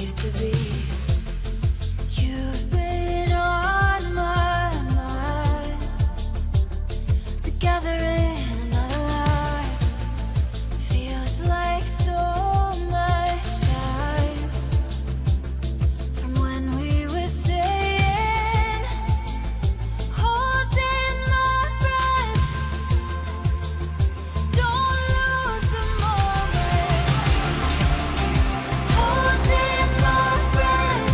used to be. You've been on my mind, together in another life. Feels like so much time from when we were saying, holding my breath. Don't lose the moment. Holding my breath.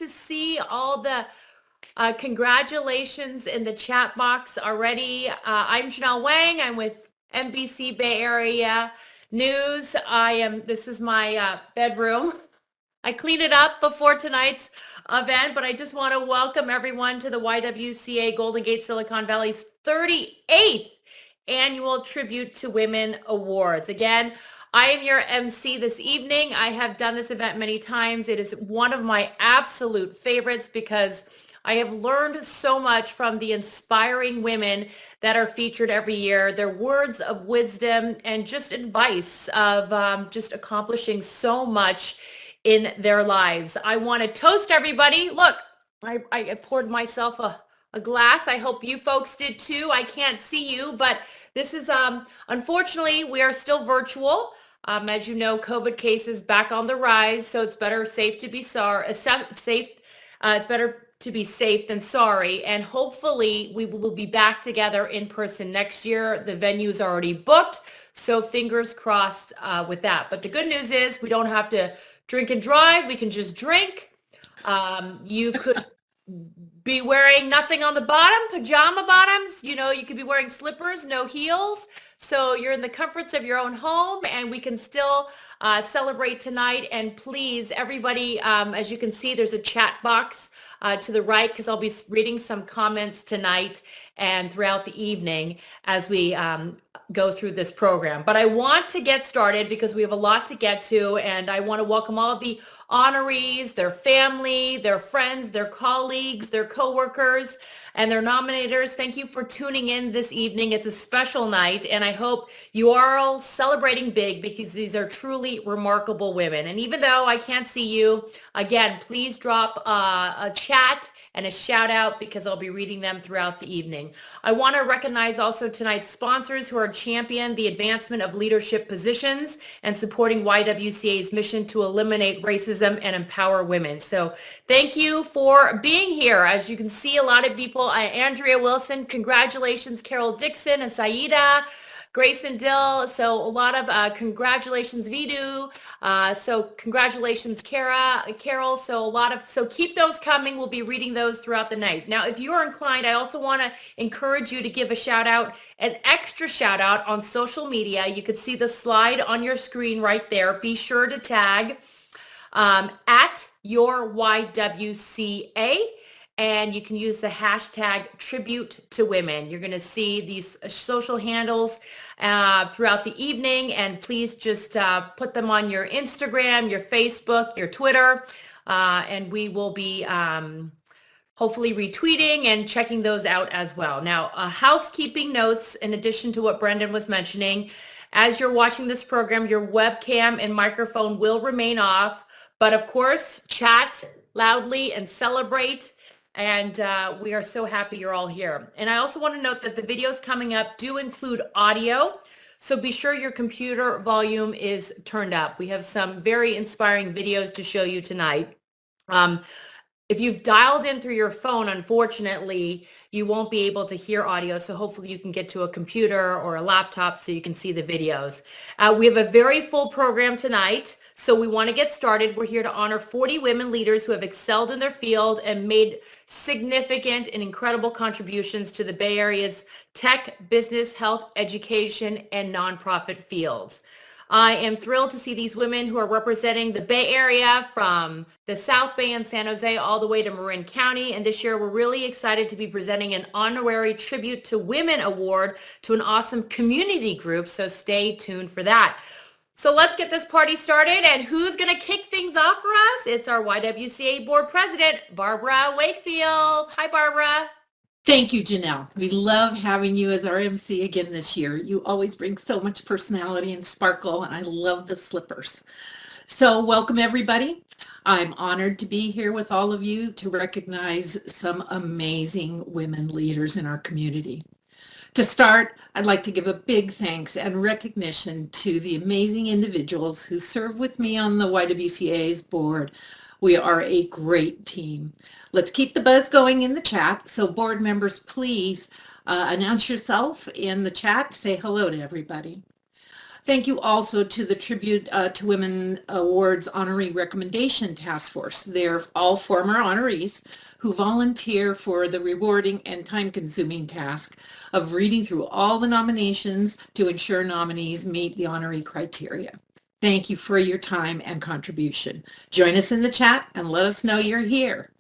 to see all the congratulations in the chat box already. I'm Janelle Wang. I'm with NBC Bay Area News. This is my bedroom. I cleaned it up before tonight's event, but I just want to welcome everyone to the YWCA Golden Gate Silicon Valley's 38th Annual Tribute to Women Awards. Again, I am your MC this evening. I have done this event many times. It is one of my absolute favorites because I have learned so much from the inspiring women that are featured every year, their words of wisdom and just advice of just accomplishing so much in their lives. I want to toast everybody. Look, I poured myself a glass. I hope you folks did too. I can't see you, but this is, unfortunately, we are still virtual. As you know, COVID cases back on the rise, so it's better safe to be sorry. It's better to be safe than sorry, and hopefully we will be back together in person next year. The venue is already booked, so fingers crossed with that. But the good news is we don't have to drink and drive. We can just drink. You could be wearing nothing on the bottom, pajama bottoms. You know, you could be wearing slippers, no heels. So you're in the comforts of your own home, and we can still celebrate tonight. And please, everybody, as you can see, there's a chat box to the right because I'll be reading some comments tonight and throughout the evening as we go through this program. But I want to get started because we have a lot to get to, and I want to welcome all of the honorees, their family, their friends, their colleagues, their coworkers, and their nominators. Thank you for tuning in this evening. It's a special night, and I hope you are all celebrating big because these are truly remarkable women. And even though I can't see you, again, please drop a chat and a shout out because I'll be reading them throughout the evening. I want to recognize also tonight's sponsors who are championing the advancement of leadership positions and supporting YWCA's mission to eliminate racism and empower women. So thank you for being here. As you can see, a lot of people, Andrea Wilson, congratulations, Carol Dixon and Saida, Grayson Dill. So a lot of congratulations, Vidu. So congratulations, Carol. So keep those coming. We'll be reading those throughout the night. Now, if you are inclined, I also want to encourage you to give a shout out, an extra shout out on social media. You can see the slide on your screen right there. Be sure to tag at your YWCA. And you can use the hashtag tribute to women. You're going to see these social handles throughout the evening, and please just put them on your Instagram, your Facebook, your Twitter, and we will be hopefully retweeting and checking those out as well. Now, housekeeping notes, in addition to what Brendan was mentioning, as you're watching this program, your webcam and microphone will remain off, but of course, chat loudly and celebrate. And we are so happy you're all here. And I also want to note that the videos coming up do include audio. So be sure your computer volume is turned up. We have some very inspiring videos to show you tonight. If you've dialed in through your phone, unfortunately, you won't be able to hear audio. So hopefully you can get to a computer or a laptop so you can see the videos. We have a very full program tonight. So we want to get started. We're here to honor 40 women leaders who have excelled in their field and made significant and incredible contributions to the Bay Area's tech, business, health, education, and nonprofit fields. I am thrilled to see these women who are representing the Bay Area from the South Bay and San Jose all the way to Marin County. And this year, we're really excited to be presenting an honorary Tribute to Women award to an awesome community group. So stay tuned for that. So let's get this party started. And who's going to kick things off for us? It's our YWCA board president, Barbara Wakefield. Hi, Barbara. Thank you, Janelle. We love having you as our MC again this year. You always bring so much personality and sparkle, and I love the slippers. So welcome, everybody. I'm honored to be here with all of you to recognize some amazing women leaders in our community. To start, I'd like to give a big thanks and recognition to the amazing individuals who serve with me on the YWCA's board. We are a great team. Let's keep the buzz going in the chat. So board members, please announce yourself in the chat. Say hello to everybody. Thank you also to the Tribute to Women Awards Honoree Recommendation Task Force. They're all former honorees who volunteer for the rewarding and time-consuming task of reading through all the nominations to ensure nominees meet the honoree criteria. Thank you for your time and contribution. Join us in the chat and let us know you're here.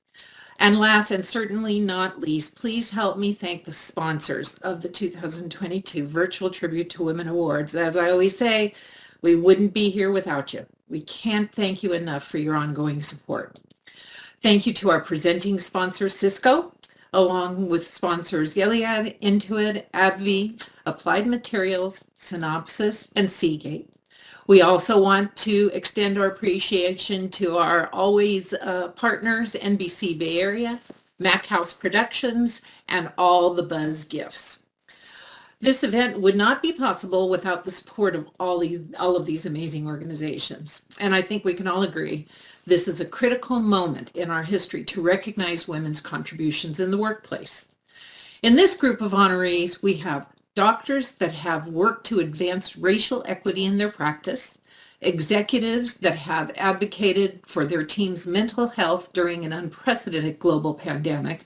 And last and certainly not least, please help me thank the sponsors of the 2022 Virtual Tribute to Women Awards. As I always say, we wouldn't be here without you. We can't thank you enough for your ongoing support. Thank you to our presenting sponsor, Cisco, along with sponsors Gilead, Intuit, AbbVie, Applied Materials, Synopsys, and Seagate. We also want to extend our appreciation to our always partners, NBC Bay Area, Mac House Productions, and all the Buzz gifts. This event would not be possible without the support of all of these amazing organizations. And I think we can all agree this is a critical moment in our history to recognize women's contributions in the workplace. In this group of honorees, we have doctors that have worked to advance racial equity in their practice, executives that have advocated for their team's mental health during an unprecedented global pandemic,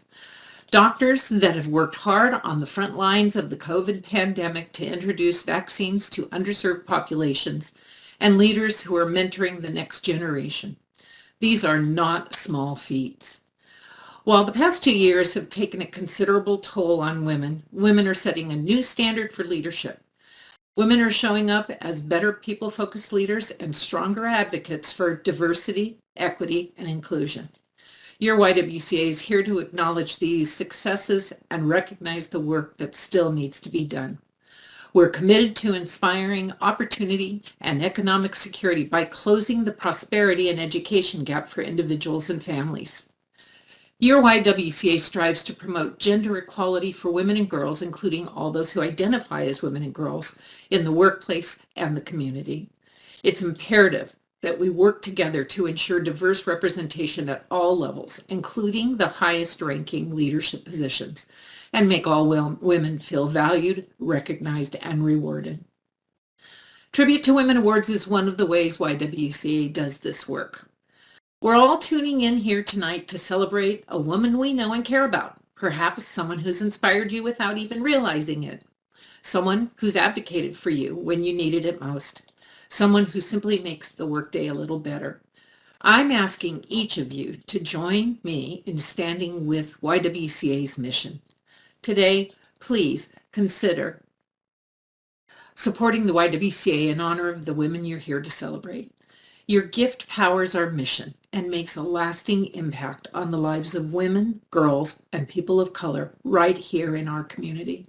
doctors that have worked hard on the front lines of the COVID pandemic to introduce vaccines to underserved populations, and leaders who are mentoring the next generation. These are not small feats. While the past 2 years have taken a considerable toll on women, women are setting a new standard for leadership. Women are showing up as better people-focused leaders and stronger advocates for diversity, equity, and inclusion. Your YWCA is here to acknowledge these successes and recognize the work that still needs to be done. We're committed to inspiring opportunity and economic security by closing the prosperity and education gap for individuals and families. Your YWCA strives to promote gender equality for women and girls, including all those who identify as women and girls, in the workplace and the community. It's imperative that we work together to ensure diverse representation at all levels, including the highest ranking leadership positions, and make all women feel valued, recognized, and rewarded. Tribute to Women Awards is one of the ways YWCA does this work. We're all tuning in here tonight to celebrate a woman we know and care about, perhaps someone who's inspired you without even realizing it, someone who's advocated for you when you needed it most, someone who simply makes the workday a little better. I'm asking each of you to join me in standing with YWCA's mission. Today, please consider supporting the YWCA in honor of the women you're here to celebrate. Your gift powers our mission and makes a lasting impact on the lives of women, girls, and people of color right here in our community.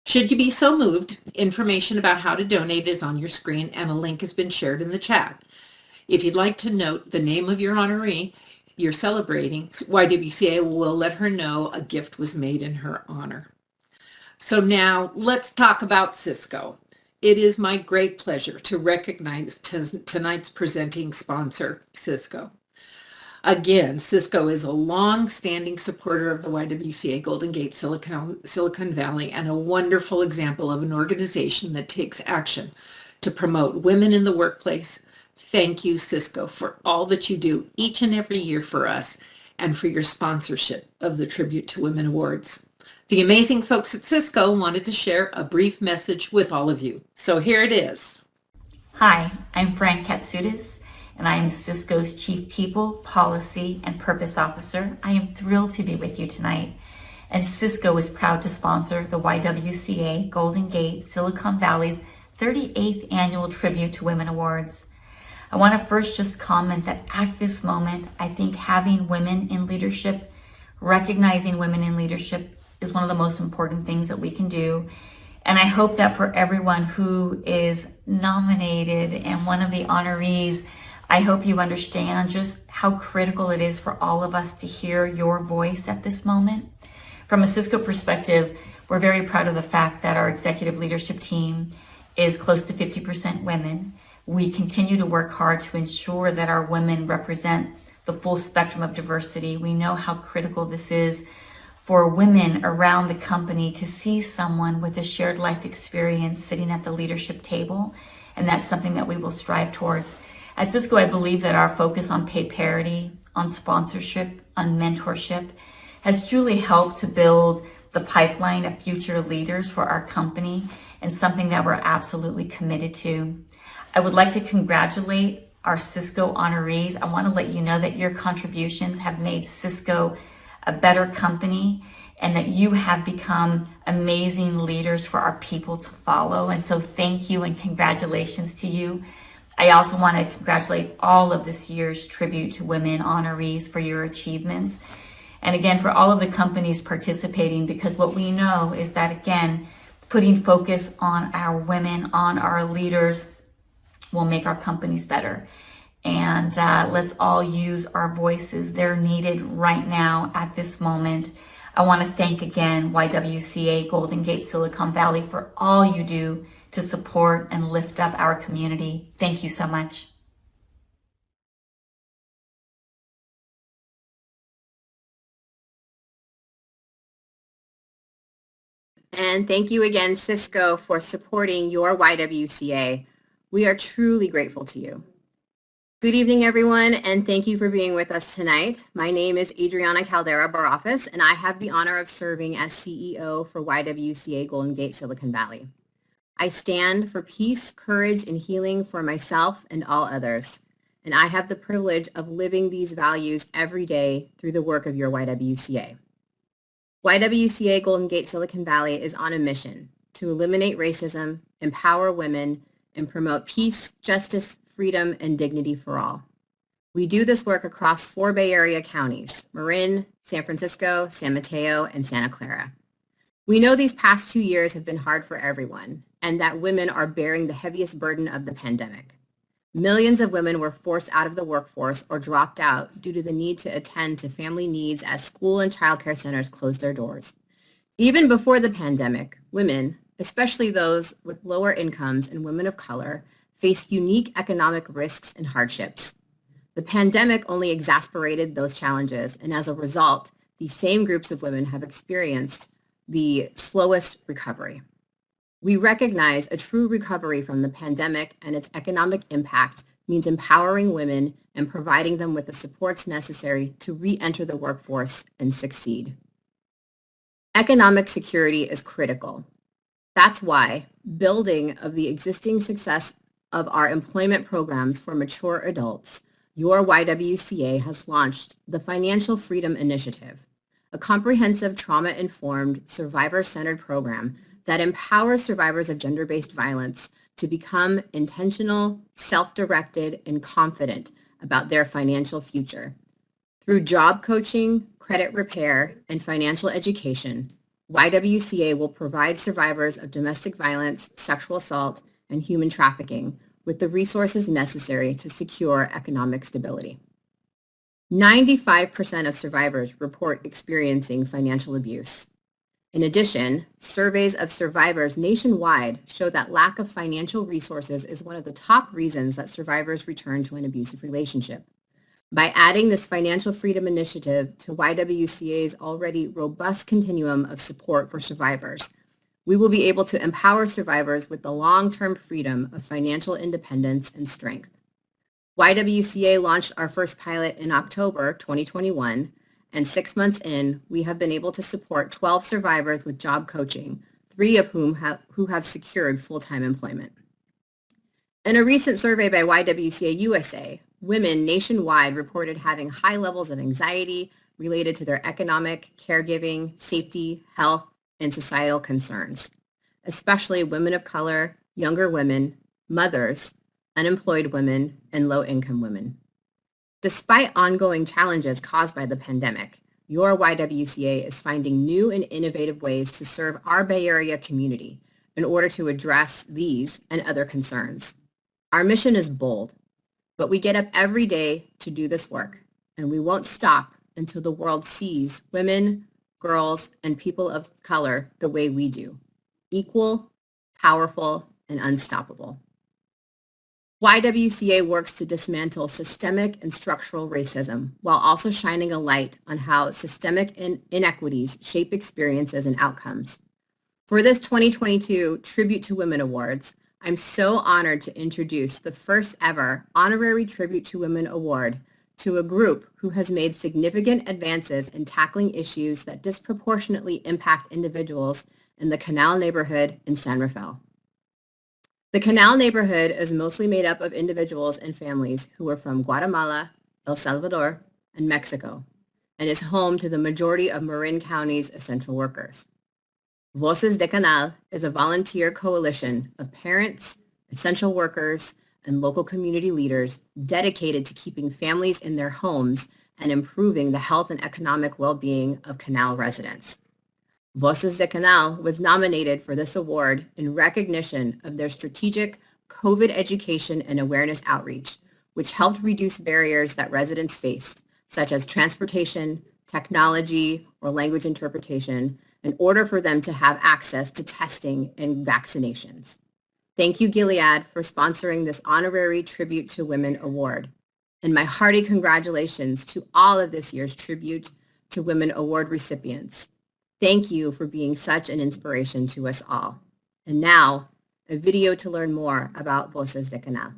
Should you be so moved, information about how to donate is on your screen and a link has been shared in the chat. If you'd like to note the name of your honoree you're celebrating, YWCA will let her know a gift was made in her honor. So now let's talk about Cisco. It is my great pleasure to recognize tonight's presenting sponsor, Cisco. Again, Cisco is a long-standing supporter of the YWCA Golden Gate Silicon Valley and a wonderful example of an organization that takes action to promote women in the workplace. Thank you, Cisco, for all that you do each and every year for us and for your sponsorship of the Tribute to Women Awards. The amazing folks at Cisco wanted to share a brief message with all of you. So here it is. Hi, I'm Fran Katsoudas, and I am Cisco's Chief People, Policy, and Purpose Officer. I am thrilled to be with you tonight. And Cisco is proud to sponsor the YWCA Golden Gate Silicon Valley's 38th Annual Tribute to Women Awards. I want to first just comment that at this moment, I think having women in leadership, recognizing women in leadership is one of the most important things that we can do. And I hope that for everyone who is nominated and one of the honorees, I hope you understand just how critical it is for all of us to hear your voice at this moment. From a Cisco perspective, we're very proud of the fact that our executive leadership team is close to 50% women. We continue to work hard to ensure that our women represent the full spectrum of diversity. We know how critical this is for women around the company to see someone with a shared life experience sitting at the leadership table and that's something that we will strive towards. At Cisco, I believe that our focus on pay parity, on sponsorship, on mentorship has truly helped to build the pipeline of future leaders for our company, and something that we're absolutely committed to. I would like to congratulate our Cisco honorees. I want to let you know that your contributions have made Cisco a better company, and that you have become amazing leaders for our people to follow. And so thank you and congratulations to you. I also want to congratulate all of this year's Tribute to Women honorees for your achievements. And again, for all of the companies participating, because what we know is that, again, putting focus on our women, on our leaders, will make our companies better. And let's all use our voices. They're needed right now at this moment. I want to thank again YWCA Golden Gate Silicon Valley for all you do to support and lift up our community. Thank you so much. And thank you again, Cisco, for supporting your YWCA. We are truly grateful to you. Good evening, everyone, and thank you for being with us tonight. My name is Adriana Caldera Barafas, and I have the honor of serving as CEO for YWCA Golden Gate Silicon Valley. I stand for peace, courage, and healing for myself and all others, and I have the privilege of living these values every day through the work of your YWCA. YWCA Golden Gate Silicon Valley is on a mission to eliminate racism, empower women, and promote peace, justice, freedom, and dignity for all. We do this work across 4 Bay Area counties: Marin, San Francisco, San Mateo, and Santa Clara. We know these past 2 years have been hard for everyone, and that women are bearing the heaviest burden of the pandemic. Millions of women were forced out of the workforce or dropped out due to the need to attend to family needs as school and childcare centers closed their doors. Even before the pandemic, women, especially those with lower incomes and women of color, faced unique economic risks and hardships. The pandemic only exacerbated those challenges, and as a result, these same groups of women have experienced the slowest recovery. We recognize a true recovery from the pandemic and its economic impact means empowering women and providing them with the supports necessary to re-enter the workforce and succeed. Economic security is critical. That's why building of the existing success of our employment programs for mature adults, your YWCA has launched the Financial Freedom Initiative, a comprehensive trauma-informed, survivor-centered program that empowers survivors of gender-based violence to become intentional, self-directed, and confident about their financial future. Through job coaching, credit repair, and financial education, YWCA will provide survivors of domestic violence, sexual assault, and human trafficking with the resources necessary to secure economic stability. 95% of survivors report experiencing financial abuse. In addition, surveys of survivors nationwide show that lack of financial resources is one of the top reasons that survivors return to an abusive relationship. By adding this Financial Freedom Initiative to YWCA's already robust continuum of support for survivors, we will be able to empower survivors with the long-term freedom of financial independence and strength. YWCA launched our first pilot in October 2021, and 6 months in, we have been able to support 12 survivors with job coaching, 3 of whom have secured full-time employment. In a recent survey by YWCA USA, women nationwide reported having high levels of anxiety related to their economic, caregiving, safety, health, and societal concerns, especially women of color, younger women, mothers, unemployed women, and low-income women. Despite ongoing challenges caused by the pandemic, your YWCA is finding new and innovative ways to serve our Bay Area community in order to address these and other concerns. Our mission is bold, but we get up every day to do this work, and we won't stop until the world sees women, girls, and people of color the way we do: equal, powerful, and unstoppable. YWCA works to dismantle systemic and structural racism while also shining a light on how systemic inequities shape experiences and outcomes. For this 2022 Tribute to Women Awards, I'm so honored to introduce the first ever Honorary Tribute to Women Award to a group who has made significant advances in tackling issues that disproportionately impact individuals in the Canal neighborhood in San Rafael. The Canal neighborhood is mostly made up of individuals and families who are from Guatemala, El Salvador, and Mexico, and is home to the majority of Marin County's essential workers. Voces de Canal is a volunteer coalition of parents, essential workers, and local community leaders dedicated to keeping families in their homes and improving the health and economic well-being of Canal residents. Voces de Canal was nominated for this award in recognition of their strategic COVID education and awareness outreach, which helped reduce barriers that residents faced, such as transportation, technology, or language interpretation, in order for them to have access to testing and vaccinations. Thank you, Gilead, for sponsoring this Honorary Tribute to Women Award. And my hearty congratulations to all of this year's Tribute to Women Award recipients. Thank you for being such an inspiration to us all. And now, a video to learn more about Voces de Canal.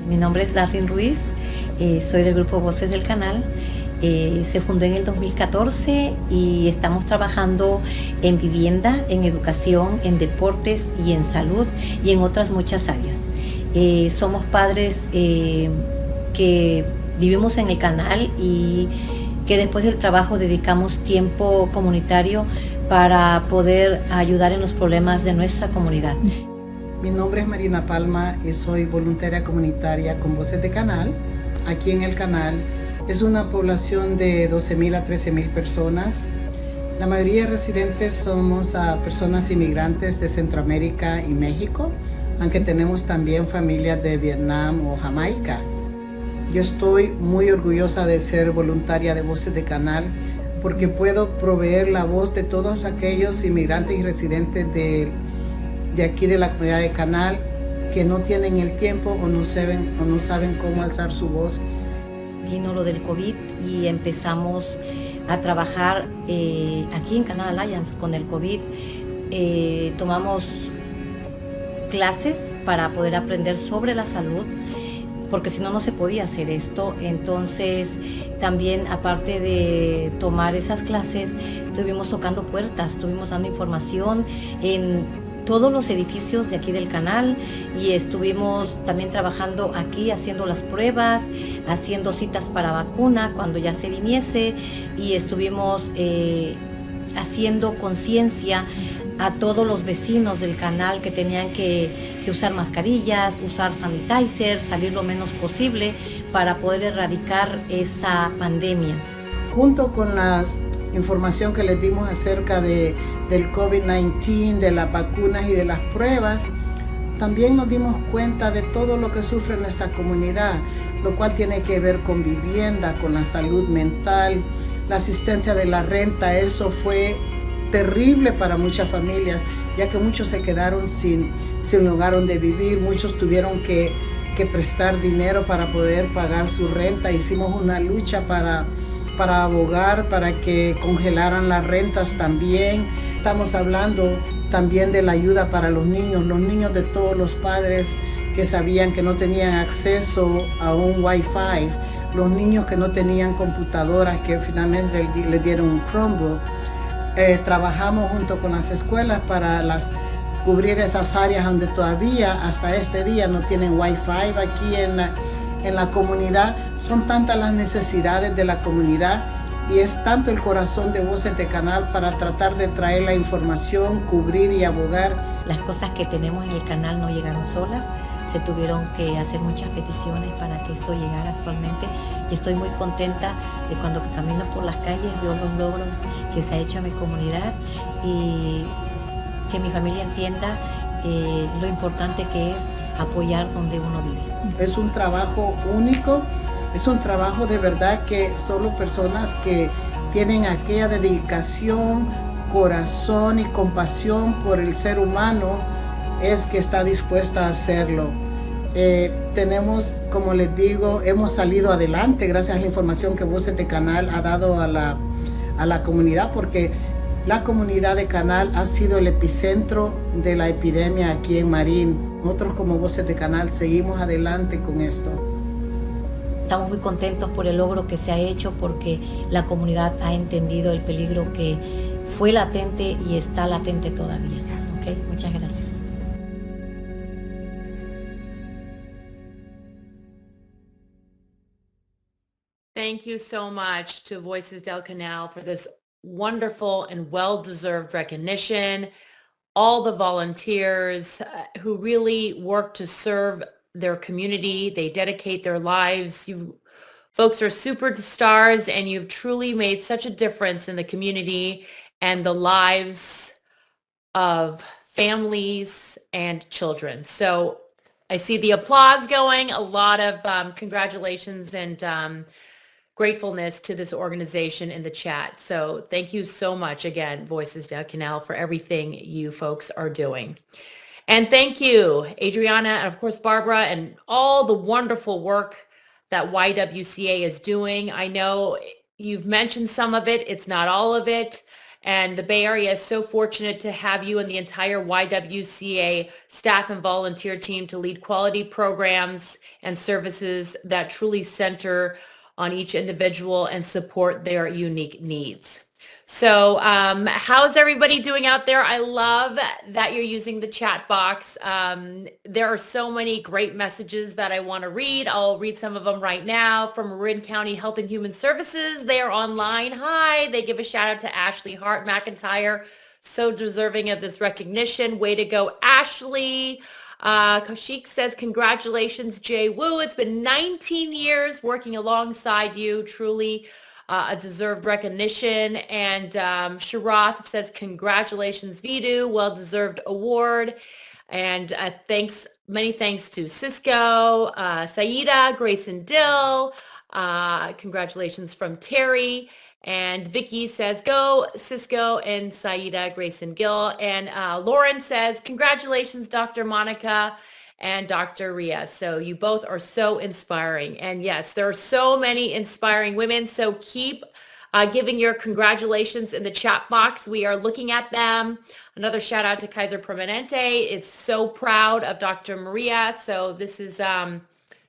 Mi nombre es Darlene Ruiz, soy del grupo Voces del Canal. Se fundó en el 2014 y estamos trabajando en vivienda, en educación, en deportes y en salud y en otras muchas áreas. Somos padres que vivimos en el canal y que después del trabajo dedicamos tiempo comunitario para poder ayudar en los problemas de nuestra comunidad. Mi nombre es Marina Palma y soy voluntaria comunitaria con Voces de Canal. Aquí en el canal es una población de 12,000 a 13,000 personas. La mayoría de residentes somos personas inmigrantes de Centroamérica y México, aunque tenemos también familias de Vietnam o Jamaica. Yo estoy muy orgullosa de ser voluntaria de Voces de Canal porque puedo proveer la voz de todos aquellos inmigrantes y residentes de aquí de la comunidad de Canal que no tienen el tiempo o no saben cómo alzar su voz. Vino lo del COVID y empezamos a trabajar aquí en Canal Alliance con el COVID. Tomamos clases para poder aprender sobre la salud, porque si no, no se podía hacer esto. Entonces, también aparte de tomar esas clases, estuvimos tocando puertas, estuvimos dando información en todos los edificios de aquí del canal y estuvimos también trabajando aquí haciendo las pruebas, haciendo citas para vacuna cuando ya se viniese y estuvimos haciendo conciencia a todos los vecinos del canal que tenían que usar mascarillas, usar sanitizer, salir lo menos posible para poder erradicar esa pandemia. Junto con las información que les dimos acerca del COVID-19, de las vacunas y de las pruebas, también nos dimos cuenta de todo lo que sufre nuestra comunidad, lo cual tiene que ver con vivienda, con la salud mental, la asistencia de la renta. Eso fue terrible para muchas familias, ya que muchos se quedaron sin lugar donde vivir, muchos tuvieron que prestar dinero para poder pagar su renta. Hicimos una lucha para abogar para que congelaran las rentas también. Estamos hablando también de la ayuda para los niños de todos los padres que sabían que no tenían acceso a un Wi-Fi, los niños que no tenían computadoras que finalmente les dieron un Chromebook. Trabajamos junto con las escuelas para cubrir esas áreas donde todavía hasta este día no tienen Wi-Fi aquí en la comunidad. Son tantas las necesidades de la comunidad y es tanto el corazón de Voces de Canal para tratar de traer la información, cubrir y abogar. Las cosas que tenemos en el canal no llegaron solas, se tuvieron que hacer muchas peticiones para que esto llegara actualmente y estoy muy contenta de cuando camino por las calles veo los logros que se ha hecho en mi comunidad y que mi familia entienda lo importante que es apoyar donde uno vive. Es un trabajo único, es un trabajo de verdad que solo personas que tienen aquella dedicación, corazón y compasión por el ser humano es que está dispuesta a hacerlo. Tenemos, como les digo, hemos salido adelante gracias a la información que Voces de Canal ha dado a la comunidad, porque la comunidad de Canal ha sido el epicentro de la epidemia aquí en Marín. Nosotros como Voces de Canal seguimos adelante con esto. Estamos muy contentos por el logro que se ha hecho porque la comunidad ha entendido el peligro que fue latente y está latente todavía. ¿Okay? Muchas gracias. Thank you so much to Voices del Canal for this wonderful and well-deserved recognition. All the volunteers who really work to serve their community, they dedicate their lives. You folks are superstars, and you've truly made such a difference in the community and the lives of families and children. So I see the applause going, a lot of congratulations and gratefulness to this organization in the chat. So thank you so much again, Voices del Canal, for everything you folks are doing. And thank you, Adriana, and of course, Barbara, and all the wonderful work that YWCA is doing. I know you've mentioned some of it. It's not all of it. And the Bay Area is so fortunate to have you and the entire YWCA staff and volunteer team to lead quality programs and services that truly center on each individual and support their unique needs. So how's everybody doing out there? I love that you're using the chat box. There are so many great messages that I want to read. I'll read some of them right now from Marin County Health and Human Services. They are online. Hi. They give a shout out to Ashley Hart McIntyre. So deserving of this recognition. Way to go, Ashley. Kaushik says, congratulations, Jay Woo. It's been 19 years working alongside you. Truly a deserved recognition. And Sharath says, congratulations, Vidu. Well-deserved award. And many thanks to Cisco, Saida, Grayson Dill. Congratulations from Terry. And Vicky says, go Cisco and Saida Grayson Gill. And Lauren says, congratulations, Dr. Monica and Dr. Ria. So you both are so inspiring. And yes, there are so many inspiring women. So keep giving your congratulations in the chat box. We are looking at them. Another shout out to Kaiser Permanente. It's so proud of Dr. Maria. So this is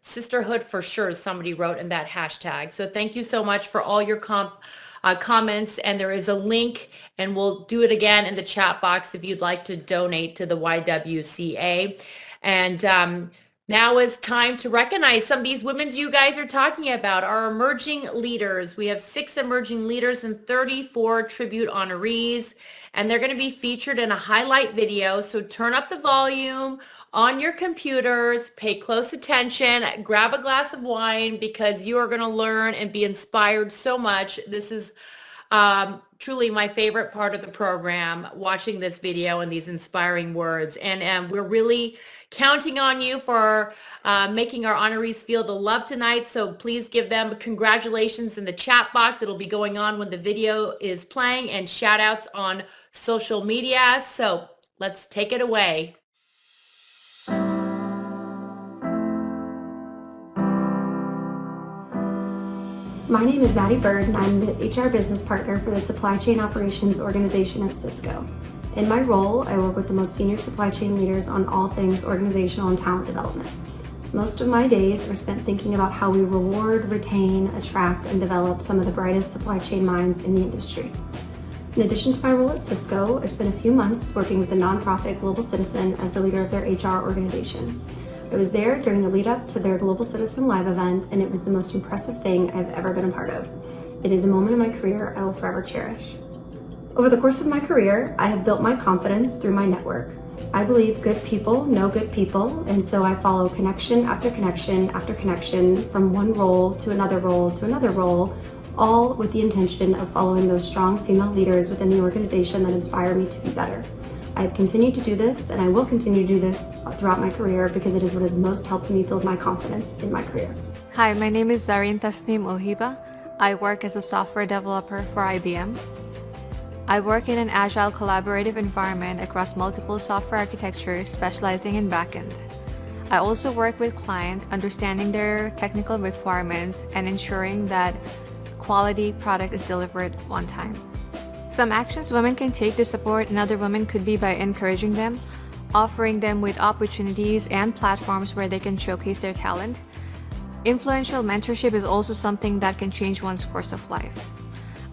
sisterhood for sure, somebody wrote in that hashtag. So thank you so much for all your comments. And there is a link, and we'll do it again in the chat box if you'd like to donate to the YWCA. And now is time to recognize some of these women you guys are talking about, our emerging leaders. We have 6 emerging leaders and 34 tribute honorees, and they're going to be featured in a highlight video. So turn up the volume on your computers, pay close attention, grab a glass of wine, because you are going to learn and be inspired so much. This is truly my favorite part of the program, watching this video and these inspiring words. And we're really counting on you for making our honorees feel the love tonight. So please give them congratulations in the chat box. It'll be going on when the video is playing, and shout outs on social media. So let's take it away. My name is Maddie Bird, and I'm the HR business partner for the Supply Chain Operations Organization at Cisco. In my role, I work with the most senior supply chain leaders on all things organizational and talent development. Most of my days are spent thinking about how we reward, retain, attract, and develop some of the brightest supply chain minds in the industry. In addition to my role at Cisco, I spent a few months working with the nonprofit Global Citizen as the leader of their HR organization. I was there during the lead up to their Global Citizen Live event, and it was the most impressive thing I've ever been a part of. It is a moment in my career I will forever cherish. Over the course of my career, I have built my confidence through my network. I believe good people know good people, and so I follow connection after connection after connection from one role to another role to another role, all with the intention of following those strong female leaders within the organization that inspire me to be better. I have continued to do this, and I will continue to do this throughout my career because it is what has most helped me build my confidence in my career. Hi, my name is Zarin Tasnim Ohiba. I work as a software developer for IBM. I work in an agile collaborative environment across multiple software architectures, specializing in backend. I also work with clients, understanding their technical requirements and ensuring that quality product is delivered on time. Some actions women can take to support another woman could be by encouraging them, offering them with opportunities and platforms where they can showcase their talent. Influential mentorship is also something that can change one's course of life.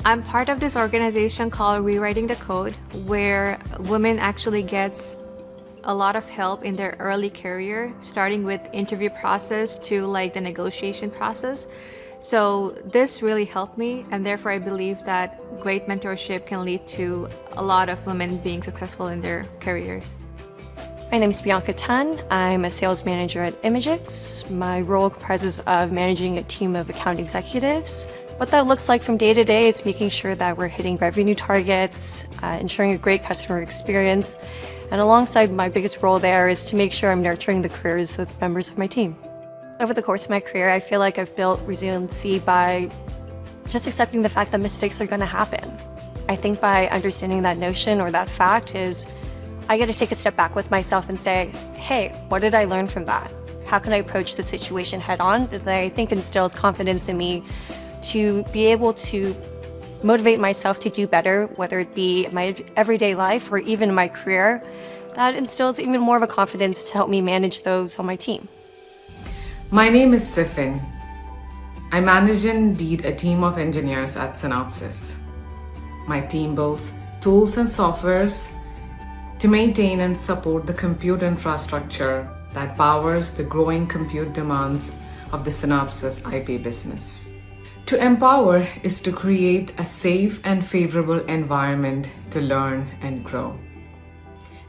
I'm part of this organization called Rewriting the Code, where women actually gets a lot of help in their early career, starting with interview process to like the negotiation process. So this really helped me, and therefore I believe that great mentorship can lead to a lot of women being successful in their careers. My name is Bianca Tan. I'm a sales manager at Imagix. My role comprises of managing a team of account executives. What that looks like from day to day is making sure that we're hitting revenue targets, ensuring a great customer experience, and alongside my biggest role there is to make sure I'm nurturing the careers of members of my team. Over the course of my career, I feel like I've built resiliency by just accepting the fact that mistakes are going to happen. I think by understanding that notion or that fact is I get to take a step back with myself and say, hey, what did I learn from that? How can I approach the situation head on? That I think instills confidence in me to be able to motivate myself to do better, whether it be in my everyday life or even in my career. That instills even more of a confidence to help me manage those on my team. My name is Sifin. I manage and lead a team of engineers at Synopsys. My team builds tools and softwares to maintain and support the compute infrastructure that powers the growing compute demands of the Synopsys IP business. To empower is to create a safe and favorable environment to learn and grow.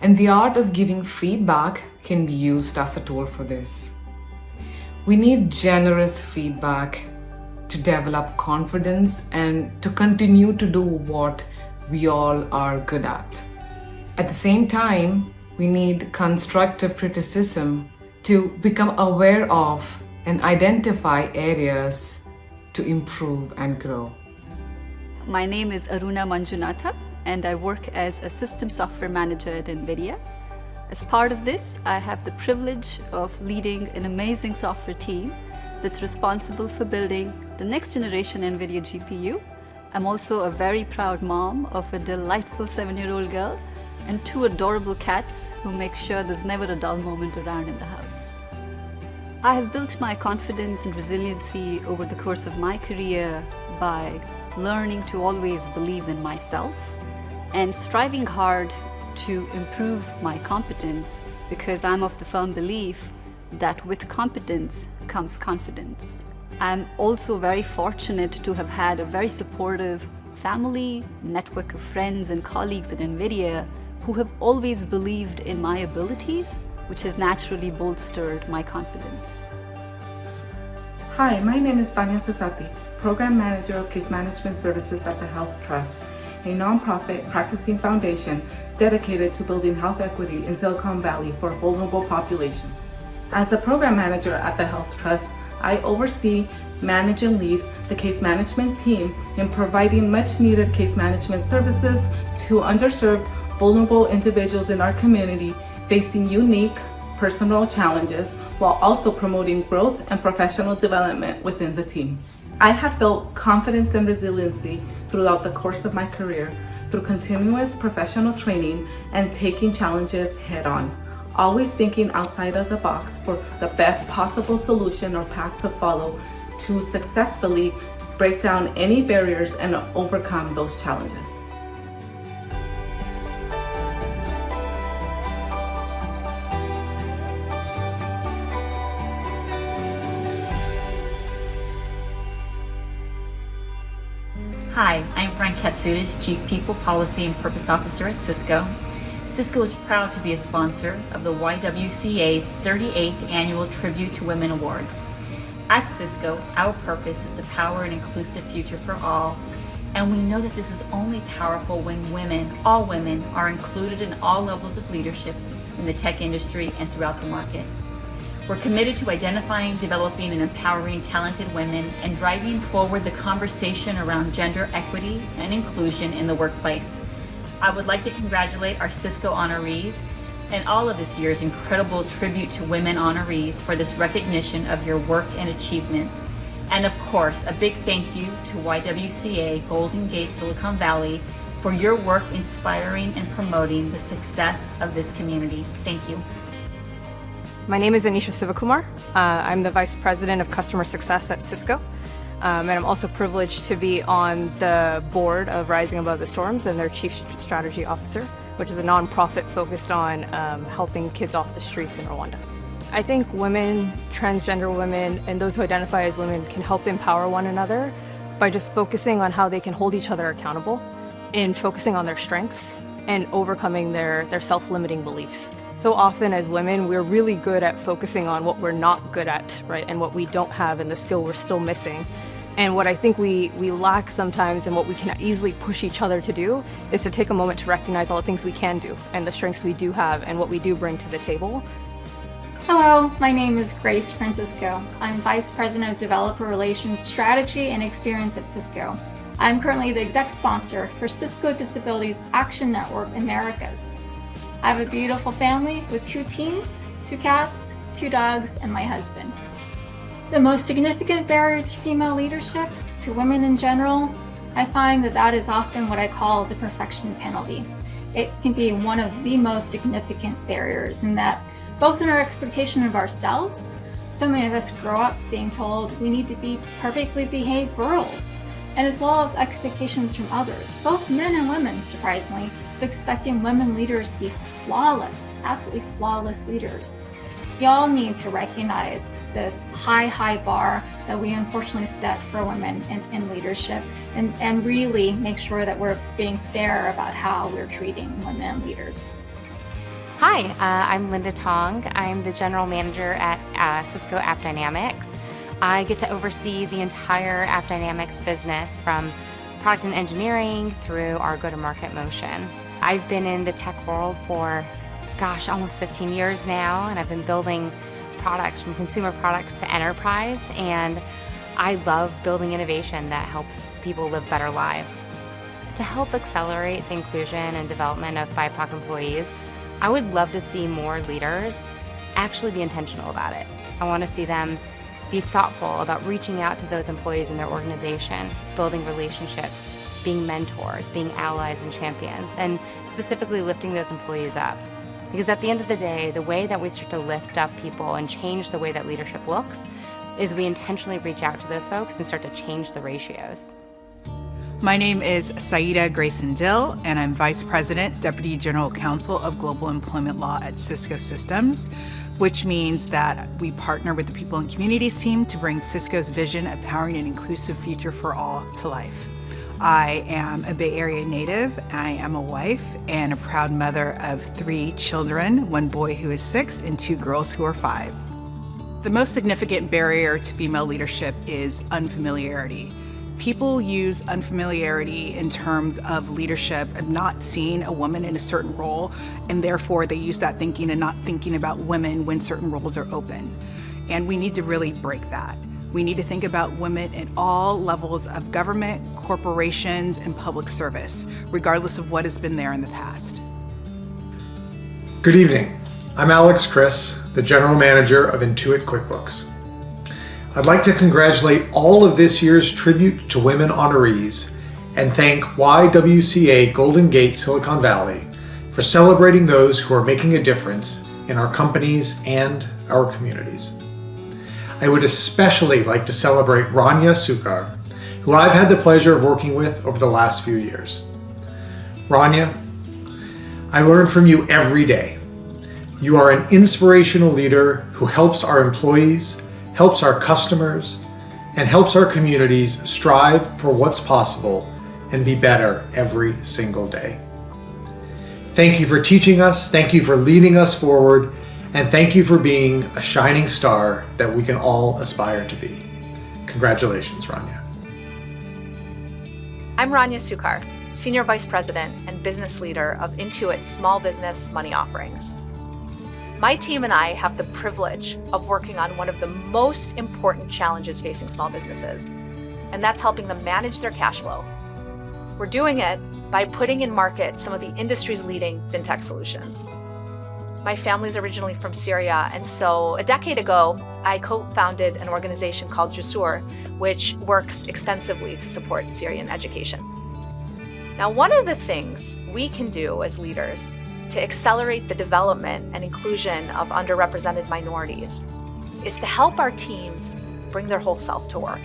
And the art of giving feedback can be used as a tool for this. We need generous feedback to develop confidence and to continue to do what we all are good at. At the same time, we need constructive criticism to become aware of and identify areas to improve and grow. My name is Aruna Manjunatha, and I work as a system software manager at NVIDIA. As part of this, I have the privilege of leading an amazing software team that's responsible for building the next generation NVIDIA GPU. I'm also a very proud mom of a delightful 7-year-old girl and 2 adorable cats who make sure there's never a dull moment around in the house. I have built my confidence and resiliency over the course of my career by learning to always believe in myself and striving hard to improve my competence, because I'm of the firm belief that with competence comes confidence. I'm also very fortunate to have had a very supportive family, network of friends and colleagues at NVIDIA who have always believed in my abilities, which has naturally bolstered my confidence. Hi, my name is Tanya Sasati, Program Manager of Case Management Services at the Health Trust, a nonprofit practicing foundation dedicated to building health equity in Silicon Valley for vulnerable populations. As the Program Manager at the Health Trust, I oversee, manage, and lead the case management team in providing much needed case management services to underserved, vulnerable individuals in our community facing unique personal challenges while also promoting growth and professional development within the team. I have built confidence and resiliency throughout the course of my career through continuous professional training and taking challenges head on, always thinking outside of the box for the best possible solution or path to follow to successfully break down any barriers and overcome those challenges. Hi, I'm Frank Katsoudas, Chief People, Policy, and Purpose Officer at Cisco. Cisco is proud to be a sponsor of the YWCA's 38th Annual Tribute to Women Awards. At Cisco, our purpose is to power an inclusive future for all, and we know that this is only powerful when women, all women, are included in all levels of leadership in the tech industry and throughout the market. We're committed to identifying, developing, and empowering talented women and driving forward the conversation around gender equity and inclusion in the workplace. I would like to congratulate our Cisco honorees and all of this year's incredible tribute to women honorees for this recognition of your work and achievements. And of course, a big thank you to YWCA Golden Gate Silicon Valley for your work inspiring and promoting the success of this community. Thank you. My name is Anisha Sivakumar. I'm the Vice President of Customer Success at Cisco. And I'm also privileged to be on the board of Rising Above the Storms and their Chief Strategy Officer, which is a nonprofit focused on helping kids off the streets in Rwanda. I think women, transgender women, and those who identify as women can help empower one another by just focusing on how they can hold each other accountable and focusing on their strengths and overcoming their self-limiting beliefs. So often as women, we're really good at focusing on what we're not good at, right? And what we don't have and the skill we're still missing. And what I think we lack sometimes and what we can easily push each other to do is to take a moment to recognize all the things we can do and the strengths we do have and what we do bring to the table. Hello, my name is Grace Francisco. I'm Vice President of Developer Relations Strategy and Experience at Cisco. I'm currently the exec sponsor for Cisco Disabilities Action Network Americas. I have a beautiful family with 2 teens, 2 cats, 2 dogs, and my husband. The most significant barrier to female leadership, to women in general, I find that is often what I call the perfection penalty. It can be one of the most significant barriers in that both in our expectation of ourselves, so many of us grow up being told we need to be perfectly behaved girls, and as well as expectations from others, both men and women, surprisingly, of expecting women leaders to be flawless, absolutely flawless leaders. We all need to recognize this high bar that we unfortunately set for women in leadership and really make sure that we're being fair about how we're treating women leaders. Hi, I'm Linda Tong. I'm the General Manager at Cisco AppDynamics. I get to oversee the entire AppDynamics business from product and engineering through our go-to-market motion. I've been in the tech world for, almost 15 years now, and I've been building products from consumer products to enterprise, and I love building innovation that helps people live better lives. To help accelerate the inclusion and development of BIPOC employees, I would love to see more leaders actually be intentional about it. I want to see them be thoughtful about reaching out to those employees in their organization, building relationships, being mentors, being allies and champions, and specifically lifting those employees up. Because at the end of the day, the way that we start to lift up people and change the way that leadership looks is we intentionally reach out to those folks and start to change the ratios. My name is Saida Grayson Dill, and I'm Vice President, Deputy General Counsel of Global Employment Law at Cisco Systems, which means that we partner with the People and Communities team to bring Cisco's vision of powering an inclusive future for all to life. I am a Bay Area native. I am a wife and a proud mother of 3 children, 1 boy who is 6 and 2 girls who are 5. The most significant barrier to female leadership is unfamiliarity. People use unfamiliarity in terms of leadership and not seeing a woman in a certain role, and therefore they use that thinking and not thinking about women when certain roles are open. And we need to really break that. We need to think about women at all levels of government, corporations, and public service, regardless of what has been there in the past. Good evening. I'm Alex Chris, the General Manager of Intuit QuickBooks. I'd like to congratulate all of this year's Tribute to Women honorees and thank YWCA Golden Gate Silicon Valley for celebrating those who are making a difference in our companies and our communities. I would especially like to celebrate Rania Sukhar, who I've had the pleasure of working with over the last few years. Rania, I learn from you every day. You are an inspirational leader who helps our employees, helps our customers, and helps our communities strive for what's possible and be better every single day. Thank you for teaching us, thank you for leading us forward, and thank you for being a shining star that we can all aspire to be. Congratulations, Rania. I'm Rania Sukhar, Senior Vice President and Business Leader of Intuit's Small Business Money Offerings. My team and I have the privilege of working on one of the most important challenges facing small businesses, and that's helping them manage their cash flow. We're doing it by putting in market some of the industry's leading fintech solutions. My family's originally from Syria, and so a decade ago, I co-founded an organization called YWCA, which works extensively to support Syrian education. Now, one of the things we can do as leaders to accelerate the development and inclusion of underrepresented minorities is to help our teams bring their whole self to work.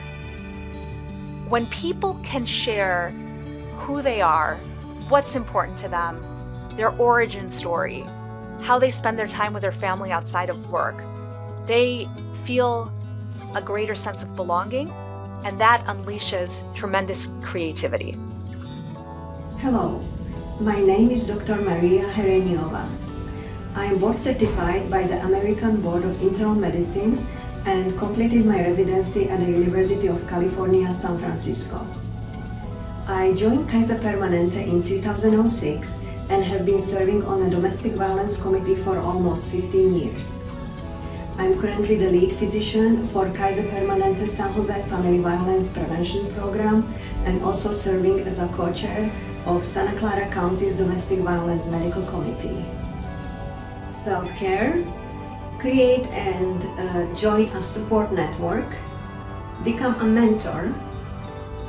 When people can share who they are, what's important to them, their origin story, how they spend their time with their family outside of work, they feel a greater sense of belonging, and that unleashes tremendous creativity. Hello, my name is Dr. Maria Herrera. I am board certified by the American Board of Internal Medicine and completed my residency at the University of California, San Francisco. I joined Kaiser Permanente in 2006 and have been serving on a domestic violence committee for almost 15 years. I'm currently the lead physician for Kaiser Permanente San Jose Family Violence Prevention Program and also serving as a co-chair of Santa Clara County's Domestic Violence Medical Committee. Self-care, create and join a support network, become a mentor,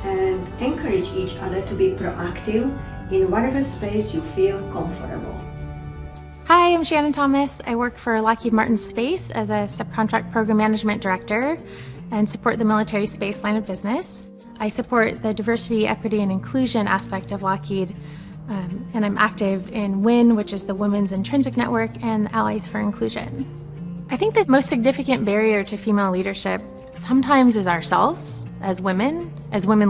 and encourage each other to be proactive in whatever space you feel comfortable. Hi, I'm Shannon Thomas. I work for Lockheed Martin Space as a subcontract program management director and support the military space line of business. I support the diversity, equity, and inclusion aspect of Lockheed, and I'm active in WIN, which is the Women's Intrinsic Network, and Allies for Inclusion. I think the most significant barrier to female leadership sometimes is ourselves as women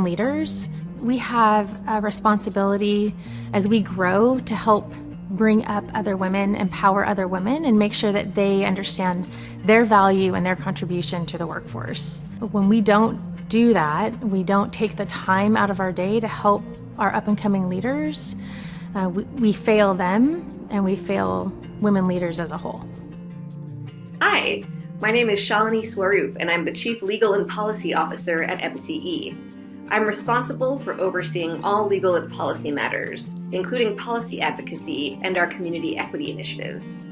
leaders. We have a responsibility as we grow to help bring up other women, empower other women, and make sure that they understand their value and their contribution to the workforce. When we don't do that, we don't take the time out of our day to help our up-and-coming leaders, we fail them and we fail women leaders as a whole. Hi, my name is Shalini Swaroop and I'm the Chief Legal and Policy Officer at MCE. I'm responsible for overseeing all legal and policy matters, including policy advocacy and our community equity initiatives.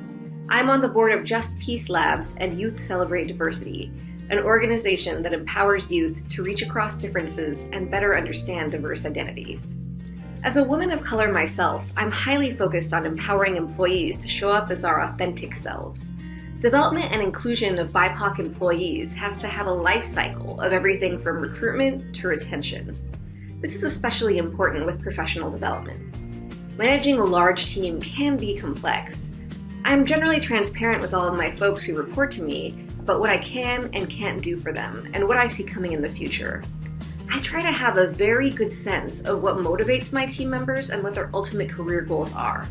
I'm on the board of Just Peace Labs and Youth Celebrate Diversity, an organization that empowers youth to reach across differences and better understand diverse identities. As a woman of color myself, I'm highly focused on empowering employees to show up as our authentic selves. Development and inclusion of BIPOC employees has to have a life cycle of everything from recruitment to retention. This is especially important with professional development. Managing a large team can be complex. I'm generally transparent with all of my folks who report to me about what I can and can't do for them and what I see coming in the future. I try to have a very good sense of what motivates my team members and what their ultimate career goals are.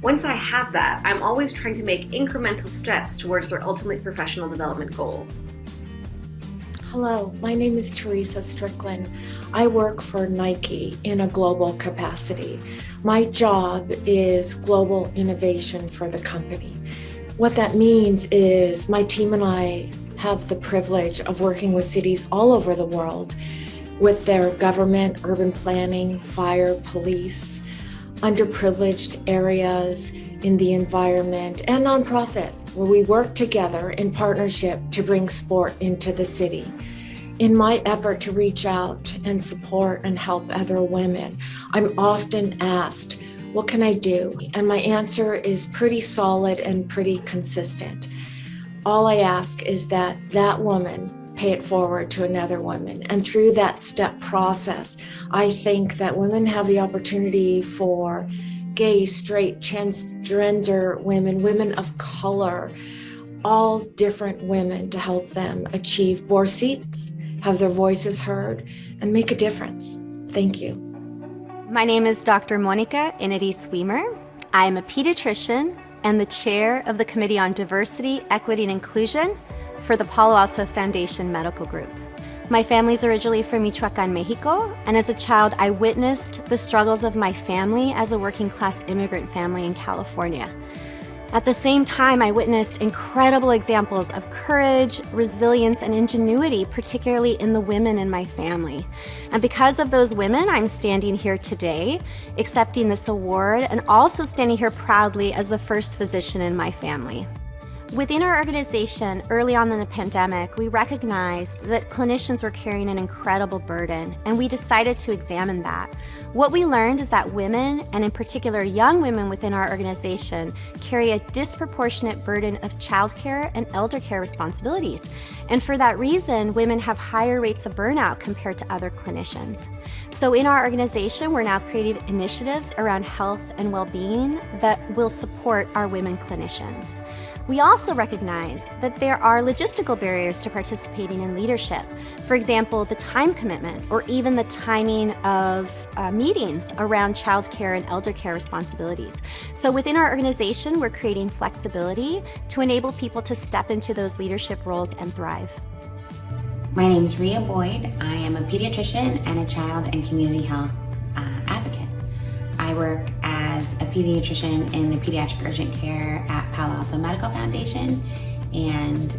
Once I have that, I'm always trying to make incremental steps towards their ultimate professional development goal. Hello, my name is Theresa Strickland. I work for Nike in a global capacity. My job is global innovation for the company. What that means is my team and I have the privilege of working with cities all over the world with their government, urban planning, fire, police, underprivileged areas in the environment, and nonprofits, where we work together in partnership to bring sport into the city. In my effort to reach out and support and help other women, I'm often asked, what can I do? And my answer is pretty solid and pretty consistent. All I ask is that that woman pay it forward to another woman. And through that step process, I think that women have the opportunity for gay, straight, transgender women, women of color, all different women to help them achieve board seats, have their voices heard, and make a difference. Thank you. My name is Dr. Monica Inedy-Sweemer. I am a pediatrician and the chair of the Committee on Diversity, Equity, and Inclusion for the Palo Alto Foundation Medical Group. My family's originally from Michoacan, Mexico, and as a child, I witnessed the struggles of my family as a working class immigrant family in California. At the same time, I witnessed incredible examples of courage, resilience, and ingenuity, particularly in the women in my family. And because of those women, I'm standing here today, accepting this award, and also standing here proudly as the first physician in my family. Within our organization, early on in the pandemic, we recognized that clinicians were carrying an incredible burden, and we decided to examine that. What we learned is that women, and in particular young women within our organization, carry a disproportionate burden of childcare and elder care responsibilities. And for that reason, women have higher rates of burnout compared to other clinicians. So in our organization, we're now creating initiatives around health and well-being that will support our women clinicians. We also recognize that there are logistical barriers to participating in leadership. For example, the time commitment or even the timing of meetings around childcare and elder care responsibilities. So within our organization, we're creating flexibility to enable people to step into those leadership roles and thrive. My name is Rania Boyd. I am a pediatrician and a child and community health advocate. I work as a pediatrician in the pediatric urgent care at Palo Alto Medical Foundation, and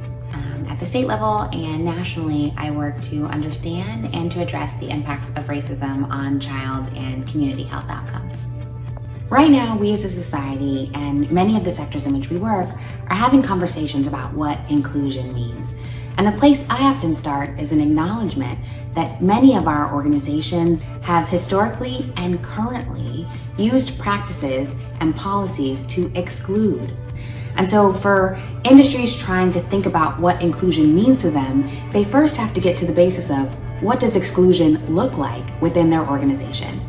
at the state level and nationally, I work to understand and to address the impacts of racism on child and community health outcomes. Right now, we as a society and many of the sectors in which we work are having conversations about what inclusion means. And the place I often start is an acknowledgement that many of our organizations have historically and currently used practices and policies to exclude. And so for industries trying to think about what inclusion means to them, they first have to get to the basis of what does exclusion look like within their organization.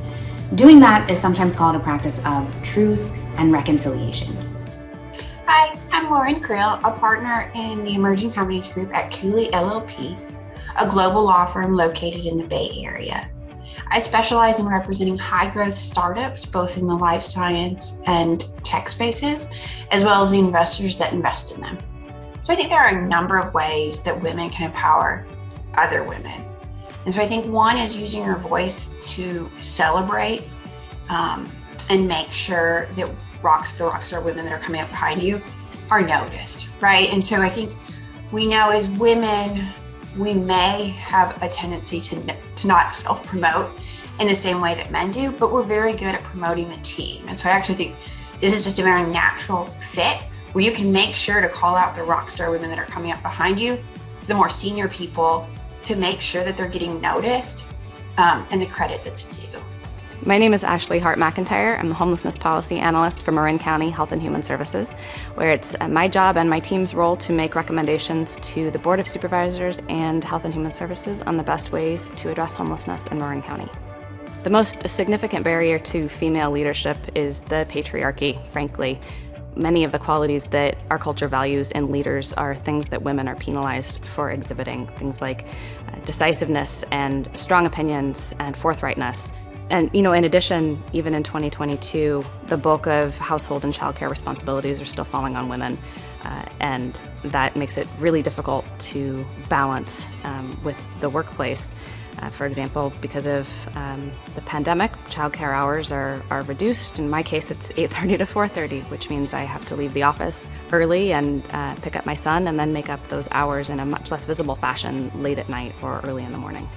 Doing that is sometimes called a practice of truth and reconciliation. Hi, I'm Lauren Creel, a partner in the Emerging Companies Group at Cooley LLP, a global law firm located in the Bay Area. I specialize in representing high-growth startups, both in the life science and tech spaces, as well as the investors that invest in them. So I think there are a number of ways that women can empower other women. And so I think one is using your voice to celebrate and make sure that the rockstar women that are coming up behind you are noticed, right? And so I think we know as women, we may have a tendency to not self-promote in the same way that men do, but we're very good at promoting the team. And so I actually think this is just a very natural fit where you can make sure to call out the rockstar women that are coming up behind you to the more senior people to make sure that they're getting noticed and the credit that's due. My name is Ashley Hart McIntyre. I'm the Homelessness Policy Analyst for Marin County Health and Human Services, where it's my job and my team's role to make recommendations to the Board of Supervisors and Health and Human Services on the best ways to address homelessness in Marin County. The most significant barrier to female leadership is the patriarchy, frankly. Many of the qualities that our culture values in leaders are things that women are penalized for exhibiting, things like decisiveness and strong opinions and forthrightness. And, in addition, even in 2022, the bulk of household and childcare responsibilities are still falling on women. And that makes it really difficult to balance with the workplace. For example, because of the pandemic, childcare hours are reduced. In my case, it's 8:30 to 4:30, which means I have to leave the office early and pick up my son and then make up those hours in a much less visible fashion late at night or early in the morning.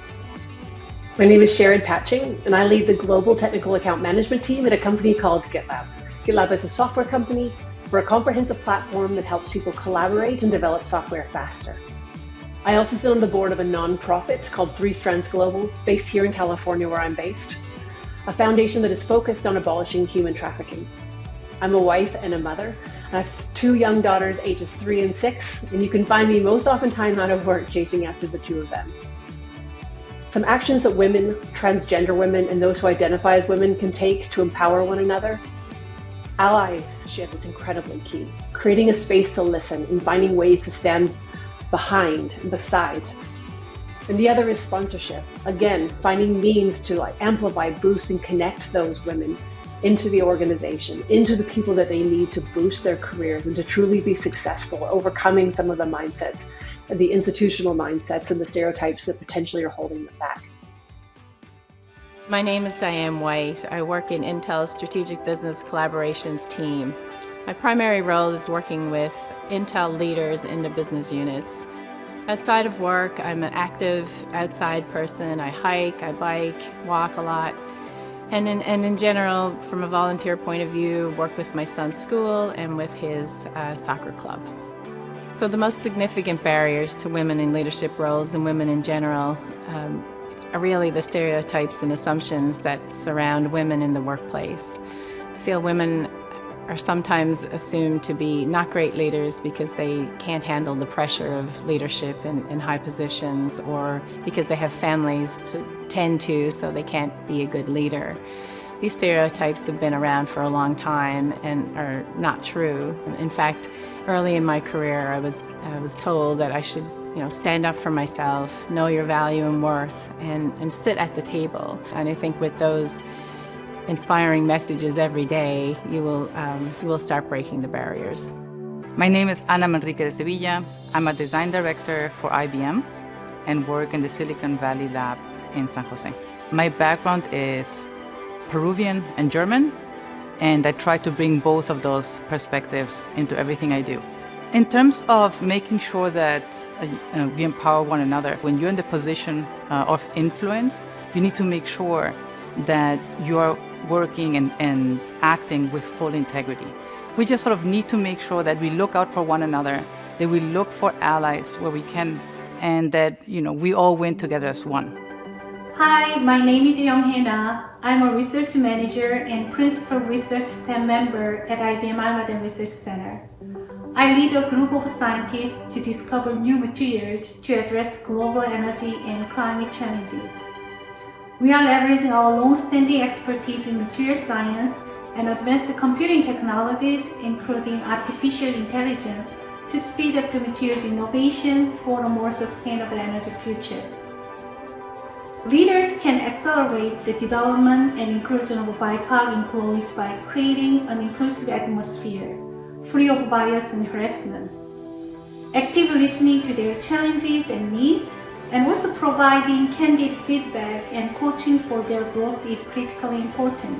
My name is Sharon Patching, and I lead the Global Technical Account Management team at a company called GitLab. GitLab is a software company. We're a comprehensive platform that helps people collaborate and develop software faster. I also sit on the board of a nonprofit called Three Strands Global, based here in California where I'm based, a foundation that is focused on abolishing human trafficking. I'm a wife and a mother, and I have 2 young daughters, ages 3 and 6, and you can find me most often time out of work chasing after the 2 of them. Some actions that women, transgender women, and those who identify as women can take to empower one another. Allyship is incredibly key. Creating a space to listen and finding ways to stand behind and beside. And the other is sponsorship. Again, finding means to amplify, boost, and connect those women into the organization, into the people that they need to boost their careers and to truly be successful, overcoming some of the mindsets, the institutional mindsets and the stereotypes that potentially are holding them back. My name is Diane White. I work in Intel's Strategic Business Collaborations team. My primary role is working with Intel leaders in the business units. Outside of work, I'm an active outside person. I hike, I bike, walk a lot. And in general, from a volunteer point of view, work with my son's school and with his soccer club. So the most significant barriers to women in leadership roles and women in general are really the stereotypes and assumptions that surround women in the workplace. I feel women are sometimes assumed to be not great leaders because they can't handle the pressure of leadership in high positions, or because they have families to tend to, so they can't be a good leader. These stereotypes have been around for a long time and are not true. In fact, early in my career, I was told that I should stand up for myself, know your value and worth, and sit at the table. And I think with those inspiring messages every day, you will start breaking the barriers. My name is Ana Manrique de Sevilla. I'm a design director for IBM and work in the Silicon Valley lab in San Jose. My background is Peruvian and German, and I try to bring both of those perspectives into everything I do. In terms of making sure that we empower one another, when you're in the position of influence, you need to make sure that you're working and acting with full integrity. We just sort of need to make sure that we look out for one another, that we look for allies where we can, and that we all win together as one. Hi, my name is Young-Hena. I'm a research manager and principal research STEM member at IBM Almaden Research Center. I lead a group of scientists to discover new materials to address global energy and climate challenges. We are leveraging our long-standing expertise in material science and advanced computing technologies, including artificial intelligence, to speed up the materials innovation for a more sustainable energy future. Leaders can accelerate the development and inclusion of BIPOC employees by creating an inclusive atmosphere, free of bias and harassment. Active listening to their challenges and needs, and also providing candid feedback and coaching for their growth is critically important.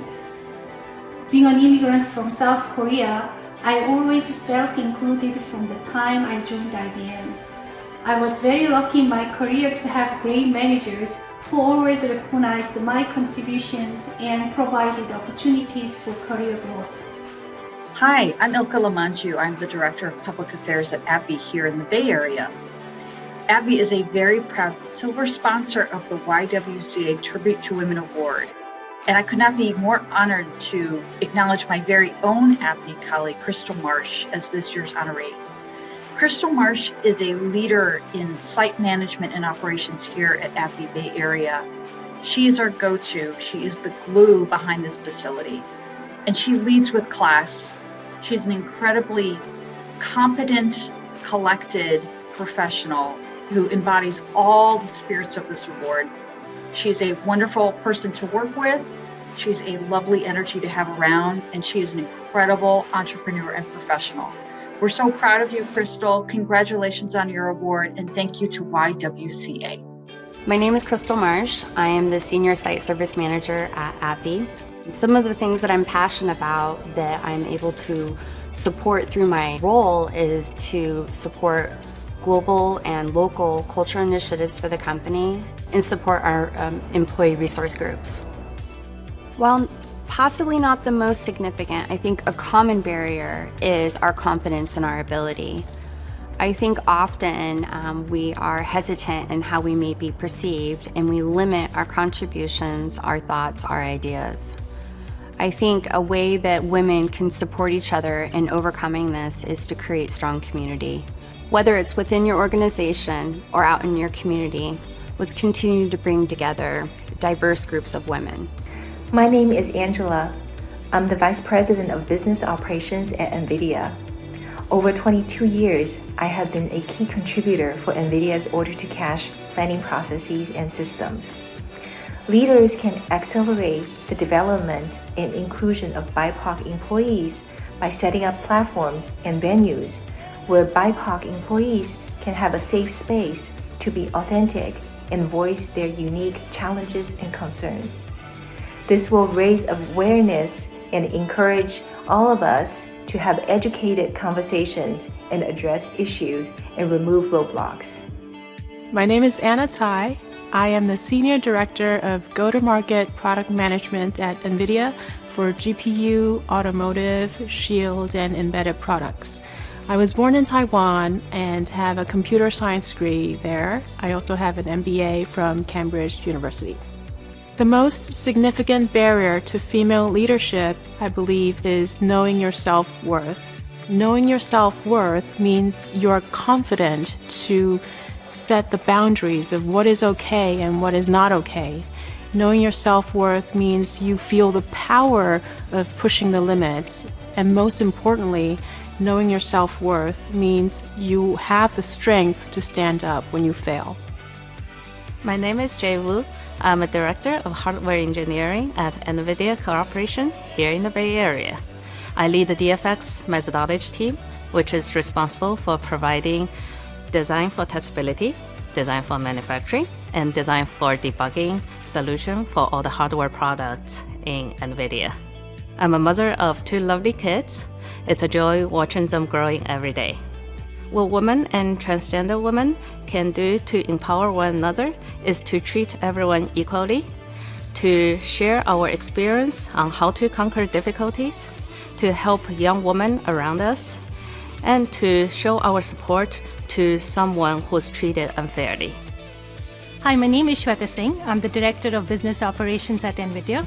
Being an immigrant from South Korea, I always felt included from the time I joined IBM. I was very lucky in my career to have great managers who always recognized my contributions and provided opportunities for career growth. Hi, I'm Ilka Lamanju. I'm the Director of Public Affairs at AbbVie here in the Bay Area. AbbVie is a very proud silver sponsor of the YWCA Tribute to Women Award. And I could not be more honored to acknowledge my very own AbbVie colleague, Crystal Marsh, as this year's honoree. Crystal Marsh is a leader in site management and operations here at AbbVie Bay Area. She is our go-to. She is the glue behind this facility. And she leads with class. She's an incredibly competent, collected professional who embodies all the spirits of this award. She's a wonderful person to work with. She's a lovely energy to have around, and she is an incredible entrepreneur and professional. We're so proud of you, Crystal. Congratulations on your award, and thank you to YWCA. My name is Crystal Marsh. I am the Senior Site Service Manager at AbbVie. Some of the things that I'm passionate about that I'm able to support through my role is to support global and local culture initiatives for the company and support our employee resource groups. While possibly not the most significant, I think a common barrier is our confidence in our ability. I think often we are hesitant in how we may be perceived, and we limit our contributions, our thoughts, our ideas. I think a way that women can support each other in overcoming this is to create strong community. Whether it's within your organization or out in your community, let's continue to bring together diverse groups of women. My name is Angela. I'm the Vice President of Business Operations at NVIDIA. Over 22 years, I have been a key contributor for NVIDIA's order-to-cash planning processes and systems. Leaders can accelerate the development and inclusion of BIPOC employees by setting up platforms and venues where BIPOC employees can have a safe space to be authentic and voice their unique challenges and concerns. This will raise awareness and encourage all of us to have educated conversations and address issues and remove roadblocks. My name is Anna Tai. I am the Senior Director of Go-to-Market Product Management at NVIDIA for GPU, automotive, Shield, and embedded products. I was born in Taiwan and have a computer science degree there. I also have an MBA from Cambridge University. The most significant barrier to female leadership, I believe, is knowing your self-worth. Knowing your self-worth means you're confident to set the boundaries of what is okay and what is not okay. Knowing your self-worth means you feel the power of pushing the limits. And most importantly, knowing your self-worth means you have the strength to stand up when you fail. My name is Jay Wu. I'm a Director of Hardware Engineering at NVIDIA Corporation here in the Bay Area. I lead the DFX methodology team, which is responsible for providing design for testability, design for manufacturing, and design for debugging solution for all the hardware products in NVIDIA. I'm a mother of 2 lovely kids. It's a joy watching them growing every day. What women and transgender women can do to empower one another is to treat everyone equally, to share our experience on how to conquer difficulties, to help young women around us, and to show our support to someone who's treated unfairly. Hi, my name is Shweta Singh. I'm the Director of Business Operations at NVIDIA.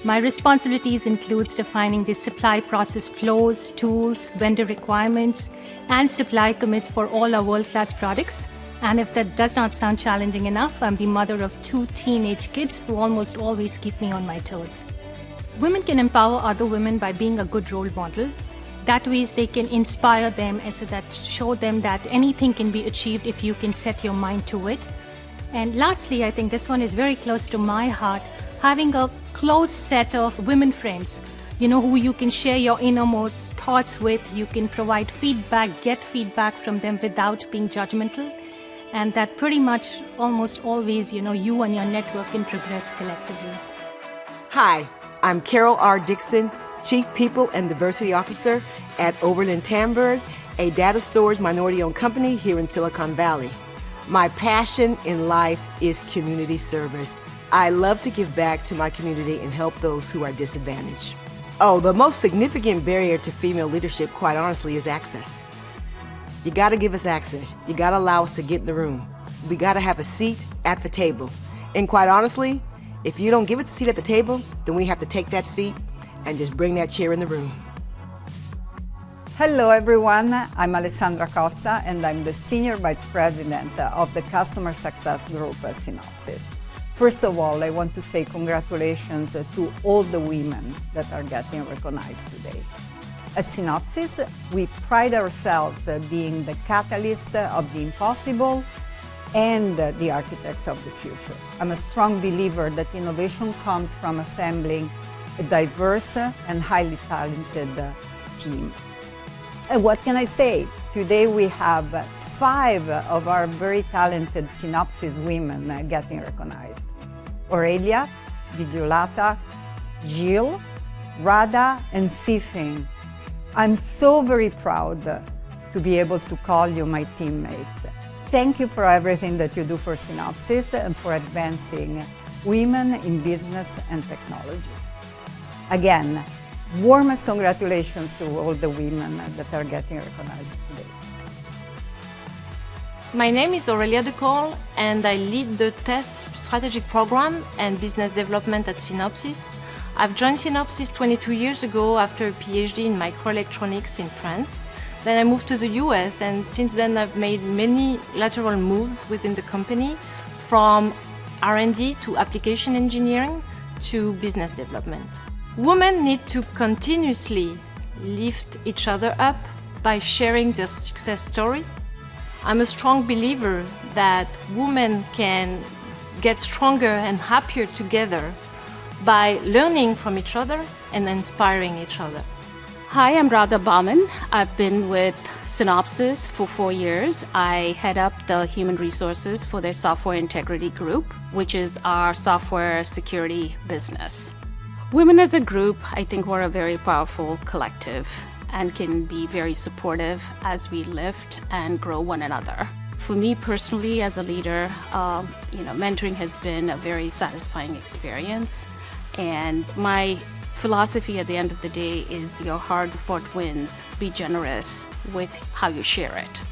My responsibilities includes defining the supply process flows, tools, vendor requirements, and supply commits for all our world-class products. And if that does not sound challenging enough, I'm the mother of 2 teenage kids who almost always keep me on my toes. Women can empower other women by being a good role model. That ways they can inspire them and so that show them that anything can be achieved if you can set your mind to it. And lastly, I think this one is very close to my heart, having a close set of women friends, who you can share your innermost thoughts with, you can provide feedback, get feedback from them without being judgmental. And that pretty much almost always, you and your network can progress collectively. Hi, I'm Carol R. Dixon, Chief People and Diversity Officer at Oberlin Tamberg, a data storage minority-owned company here in Silicon Valley. My passion in life is community service. I love to give back to my community and help those who are disadvantaged. Oh, the most significant barrier to female leadership, quite honestly, is access. You gotta give us access. You gotta allow us to get in the room. We gotta have a seat at the table. And quite honestly, if you don't give us a seat at the table, then we have to take that seat and just bring that chair in the room. Hello everyone, I'm Alessandra Costa and I'm the Senior Vice President of the Customer Success Group at Synopsys. First of all, I want to say congratulations to all the women that are getting recognized today. At Synopsys, we pride ourselves being the catalyst of the impossible and the architects of the future. I'm a strong believer that innovation comes from assembling a diverse and highly talented team. And what can I say? Today we have 5 of our very talented Synopsys women getting recognized. Aurelia, Vidyulata, Jill, Radha, and Sifing. I'm so very proud to be able to call you my teammates. Thank you for everything that you do for Synopsys and for advancing women in business and technology. Again, warmest congratulations to all the women that are getting recognized today. My name is Aurelia De Cole, and I lead the Test Strategic Program and Business Development at Synopsys. I've joined Synopsys 22 years ago after a PhD in microelectronics in France. Then I moved to the US, and since then I've made many lateral moves within the company, from R&D to application engineering to business development. Women need to continuously lift each other up by sharing their success story. I'm a strong believer that women can get stronger and happier together by learning from each other and inspiring each other. Hi, I'm Radha Bahman. I've been with Synopsys for 4 years. I head up the human resources for their software integrity group, which is our software security business. Women as a group, I think we're a very powerful collective. and can be very supportive as we lift and grow one another. For me personally, as a leader, mentoring has been a very satisfying experience. And my philosophy at the end of the day is your hard-fought wins. Be generous with how you share it.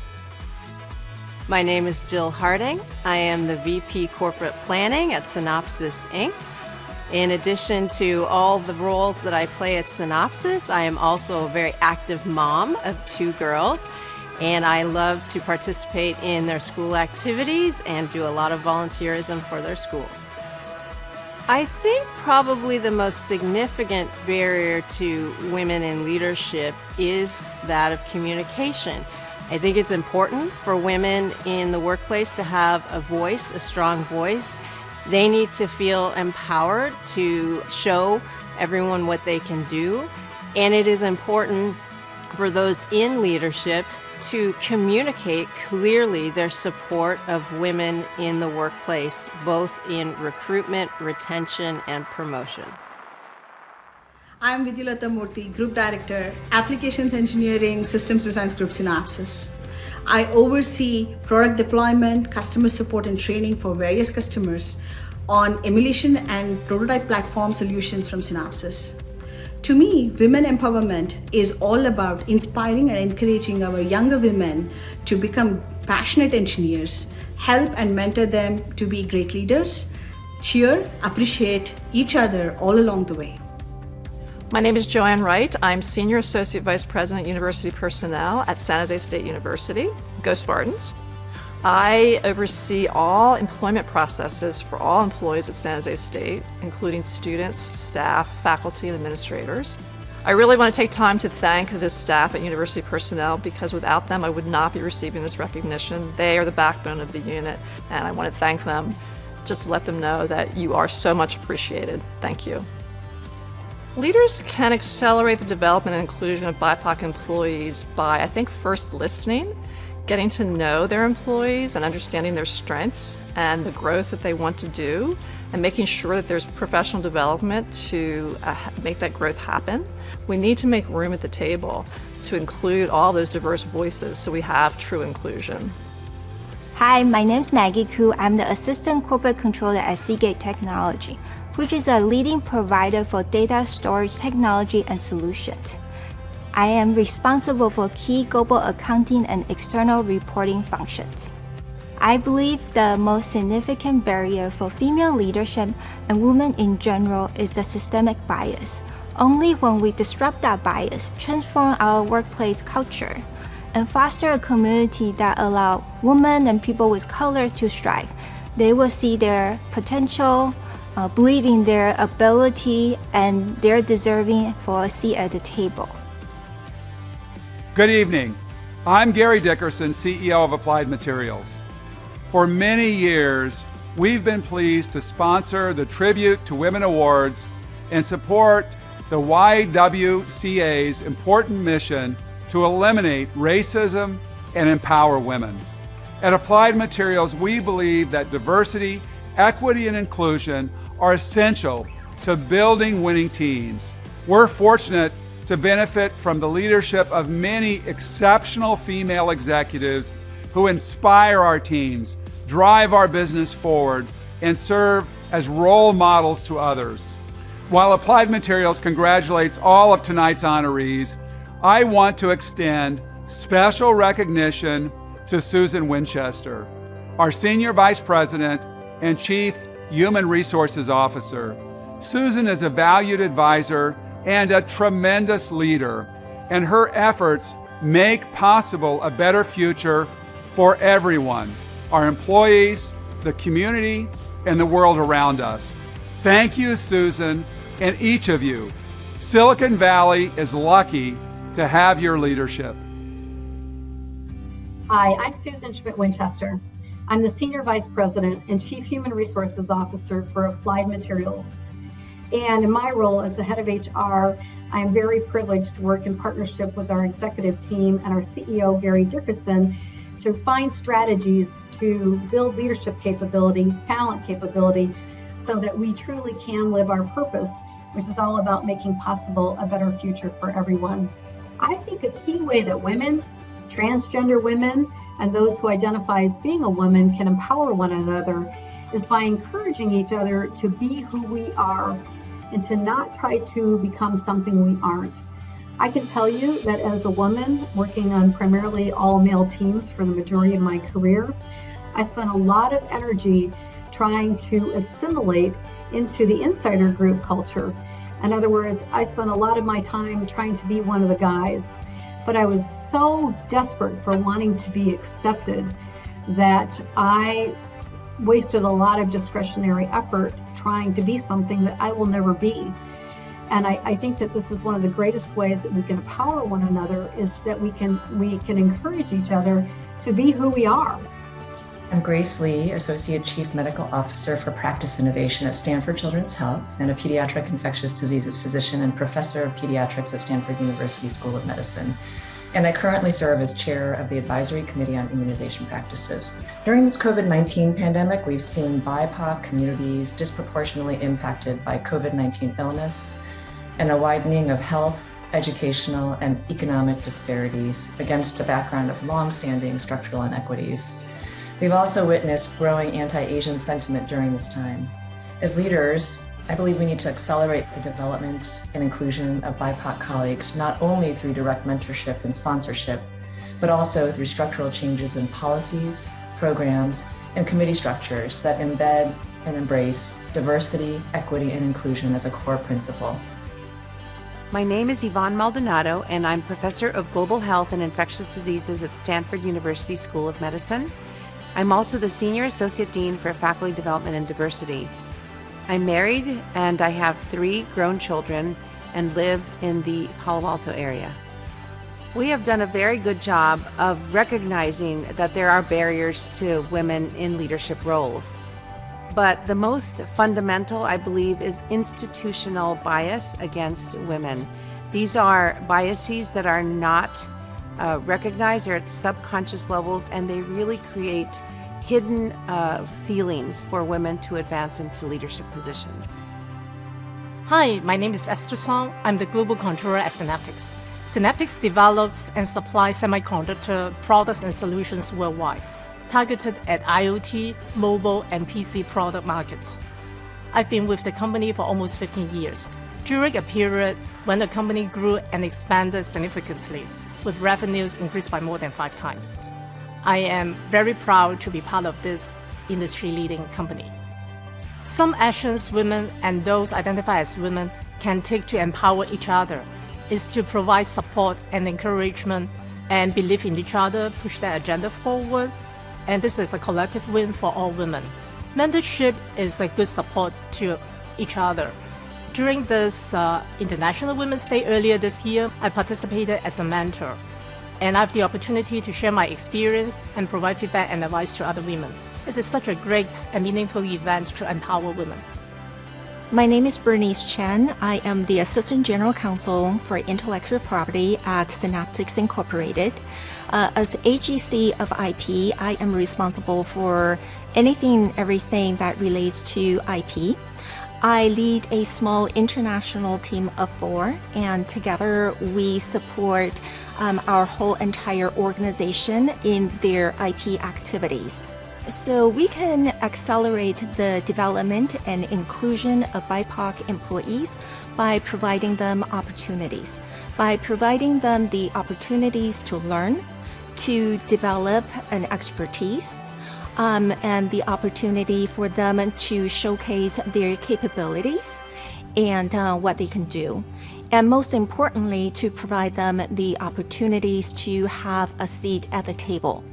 My name is Jill Harding. I am the VP Corporate Planning at Synopsys, Inc. In addition to all the roles that I play at Synopsys, I am also a very active mom of 2 girls, and I love to participate in their school activities and do a lot of volunteerism for their schools. I think probably the most significant barrier to women in leadership is that of communication. I think it's important for women in the workplace to have a voice, a strong voice. They need to feel empowered to show everyone what they can do. And it is important for those in leadership to communicate clearly their support of women in the workplace, both in recruitment, retention, and promotion. I'm Vidyalata Murthy, Group Director, Applications Engineering Systems Design Group Synopsys. I oversee product deployment, customer support, and training for various customers on emulation and prototype platform solutions from Synopsys. To me, women empowerment is all about inspiring and encouraging our younger women to become passionate engineers, help and mentor them to be great leaders, cheer, appreciate each other all along the way. My name is Joanne Wright. I'm Senior Associate Vice President, University Personnel at San Jose State University. Go Spartans. I oversee all employment processes for all employees at San Jose State, including students, staff, faculty, and administrators. I really want to take time to thank this staff at University Personnel because without them, I would not be receiving this recognition. They are the backbone of the unit, and I want to thank them, just to let them know that you are so much appreciated. Thank you. Leaders can accelerate the development and inclusion of BIPOC employees by, I think, first listening, getting to know their employees and understanding their strengths and the growth that they want to do, and making sure that there's professional development to make that growth happen. We need to make room at the table to include all those diverse voices so we have true inclusion. Hi, my name is Maggie Ku. I'm the Assistant Corporate Controller at Seagate Technology, which is a leading provider for data storage technology and solutions. I am responsible for key global accounting and external reporting functions. I believe the most significant barrier for female leadership and women in general is the systemic bias. Only when we disrupt that bias, transform our workplace culture, and foster a community that allows women and people with color to strive, they will see their potential, believe in their ability, and they're deserving for a seat at the table. Good evening. I'm Gary Dickerson, CEO of Applied Materials. For many years, we've been pleased to sponsor the Tribute to Women Awards and support the YWCA's important mission to eliminate racism and empower women. At Applied Materials, we believe that diversity, equity, and inclusion are essential to building winning teams. We're fortunate to benefit from the leadership of many exceptional female executives who inspire our teams, drive our business forward, and serve as role models to others. While Applied Materials congratulates all of tonight's honorees, I want to extend special recognition to Susan Winchester, our Senior Vice President and Chief Human Resources Officer. Susan is a valued advisor and a tremendous leader, and her efforts make possible a better future for everyone, our employees, the community, and the world around us. Thank you, Susan, and each of you. Silicon Valley is lucky to have your leadership. Hi, I'm Susan Schmidt-Winchester. I'm the Senior Vice President and Chief Human Resources Officer for Applied Materials. And in my role as the head of HR, I am very privileged to work in partnership with our executive team and our CEO, Gary Dickerson, to find strategies to build leadership capability, talent capability, so that we truly can live our purpose, which is all about making possible a better future for everyone. I think a key way that women, transgender women, and those who identify as being a woman can empower one another is by encouraging each other to be who we are and to not try to become something we aren't. I can tell you that as a woman working on primarily all male teams for the majority of my career, I spent a lot of energy trying to assimilate into the insider group culture. In other words, I spent a lot of my time trying to be one of the guys, but I was so desperate for wanting to be accepted that I wasted a lot of discretionary effort trying to be something that I will never be. And I think that this is one of the greatest ways that we can empower one another, is that we can encourage each other to be who we are. I'm Grace Lee, Associate Chief Medical Officer for Practice Innovation at Stanford Children's Health, and a pediatric infectious diseases physician and professor of pediatrics at Stanford University School of Medicine. And I currently serve as chair of the Advisory Committee on Immunization Practices. During this COVID-19 pandemic, we've seen BIPOC communities disproportionately impacted by COVID-19 illness and a widening of health, educational, and economic disparities against a background of long-standing structural inequities. We've also witnessed growing anti-Asian sentiment during this time. As leaders, I believe we need to accelerate the development and inclusion of BIPOC colleagues, not only through direct mentorship and sponsorship, but also through structural changes in policies, programs, and committee structures that embed and embrace diversity, equity, and inclusion as a core principle. My name is Yvonne Maldonado, and I'm Professor of Global Health and Infectious Diseases at Stanford University School of Medicine. I'm also the Senior Associate Dean for Faculty Development and Diversity. I'm married and I have 3 grown children and live in the Palo Alto area. We have done a very good job of recognizing that there are barriers to women in leadership roles. But the most fundamental, I believe, is institutional bias against women. These are biases that are not recognized, they're at subconscious levels, and they really create hidden ceilings for women to advance into leadership positions. Hi, my name is Esther Song. I'm the Global Controller at Synaptics. Synaptics develops and supplies semiconductor products and solutions worldwide, targeted at IoT, mobile, and PC product markets. I've been with the company for almost 15 years, during a period when the company grew and expanded significantly, with revenues increased by more than 5 times. I am very proud to be part of this industry-leading company. Some actions women and those identified as women can take to empower each other is to provide support and encouragement and believe in each other, push their agenda forward, and this is a collective win for all women. Mentorship is a good support to each other. During this International Women's Day earlier this year, I participated as a mentor, and I have the opportunity to share my experience and provide feedback and advice to other women. It is such a great and meaningful event to empower women. My name is Bernice Chen. I am the Assistant General Counsel for Intellectual Property at Synaptics Incorporated. As AGC of IP, I am responsible for everything that relates to IP. I lead a small international team of 4, and together we support our whole entire organization in their IP activities. So we can accelerate the development and inclusion of BIPOC employees by providing them opportunities, by providing them the opportunities to learn, to develop an expertise, and the opportunity for them to showcase their capabilities and what they can do. And most importantly, to provide them the opportunities to have a seat at the table.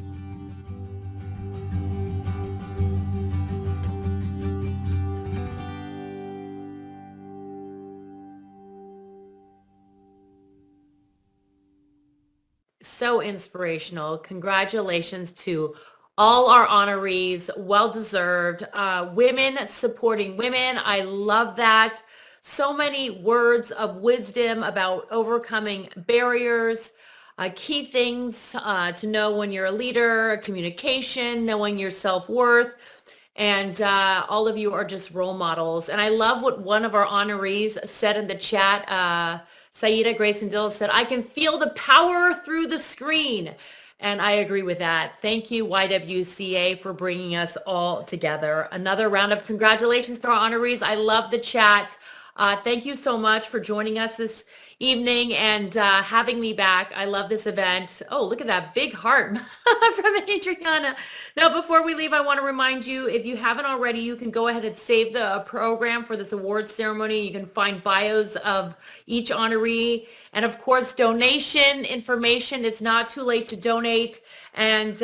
So inspirational. Congratulations to all our honorees. Well deserved. Women supporting women. I love that. So many words of wisdom about overcoming barriers, key things to know when you're a leader, communication, knowing your self-worth. And all of you are just role models. And I love what one of our honorees said in the chat. Saida Grayson Dill said, I can feel the power through the screen. And I agree with that. Thank you, YWCA, for bringing us all together. Another round of congratulations to our honorees. I love the chat. Thank you so much for joining us this evening and having me back. I love this event. Oh, look at that big heart from Adriana. Now, before we leave, I want to remind you, if you haven't already, you can go ahead and save the program for this award ceremony. You can find bios of each honoree. And of course, donation information. It's not too late to donate. And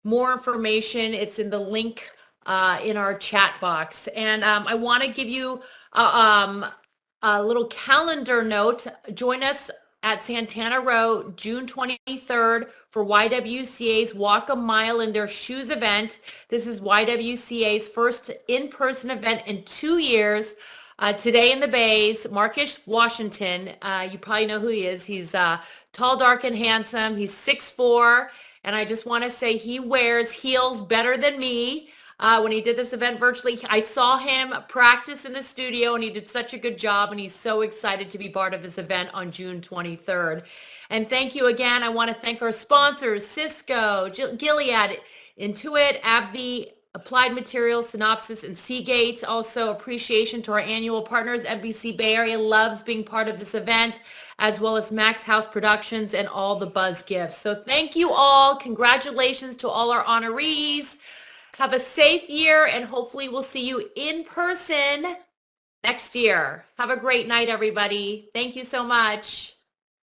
more information, it's in the link in our chat box. And I want to give you a little calendar note. Join us at Santana Row, June 23rd for YWCA's Walk a Mile in Their Shoes event. This is YWCA's first in-person event in 2 years. Today in the Bays, Marcus Washington, you probably know who he is. He's tall, dark, and handsome. He's 6'4", and I just want to say he wears heels better than me. When he did this event virtually, I saw him practice in the studio, and he did such a good job, and he's so excited to be part of this event on June 23rd. And thank you again. I want to thank our sponsors, Cisco, Gilead, Intuit, AbbVie, Applied Materials, Synopsys, and Seagate. Also, appreciation to our annual partners. NBC Bay Area loves being part of this event, as well as Max House Productions and all the Buzz gifts. So thank you all. Congratulations to all our honorees. Have a safe year, and hopefully we'll see you in person next year. Have a great night, everybody. Thank you so much.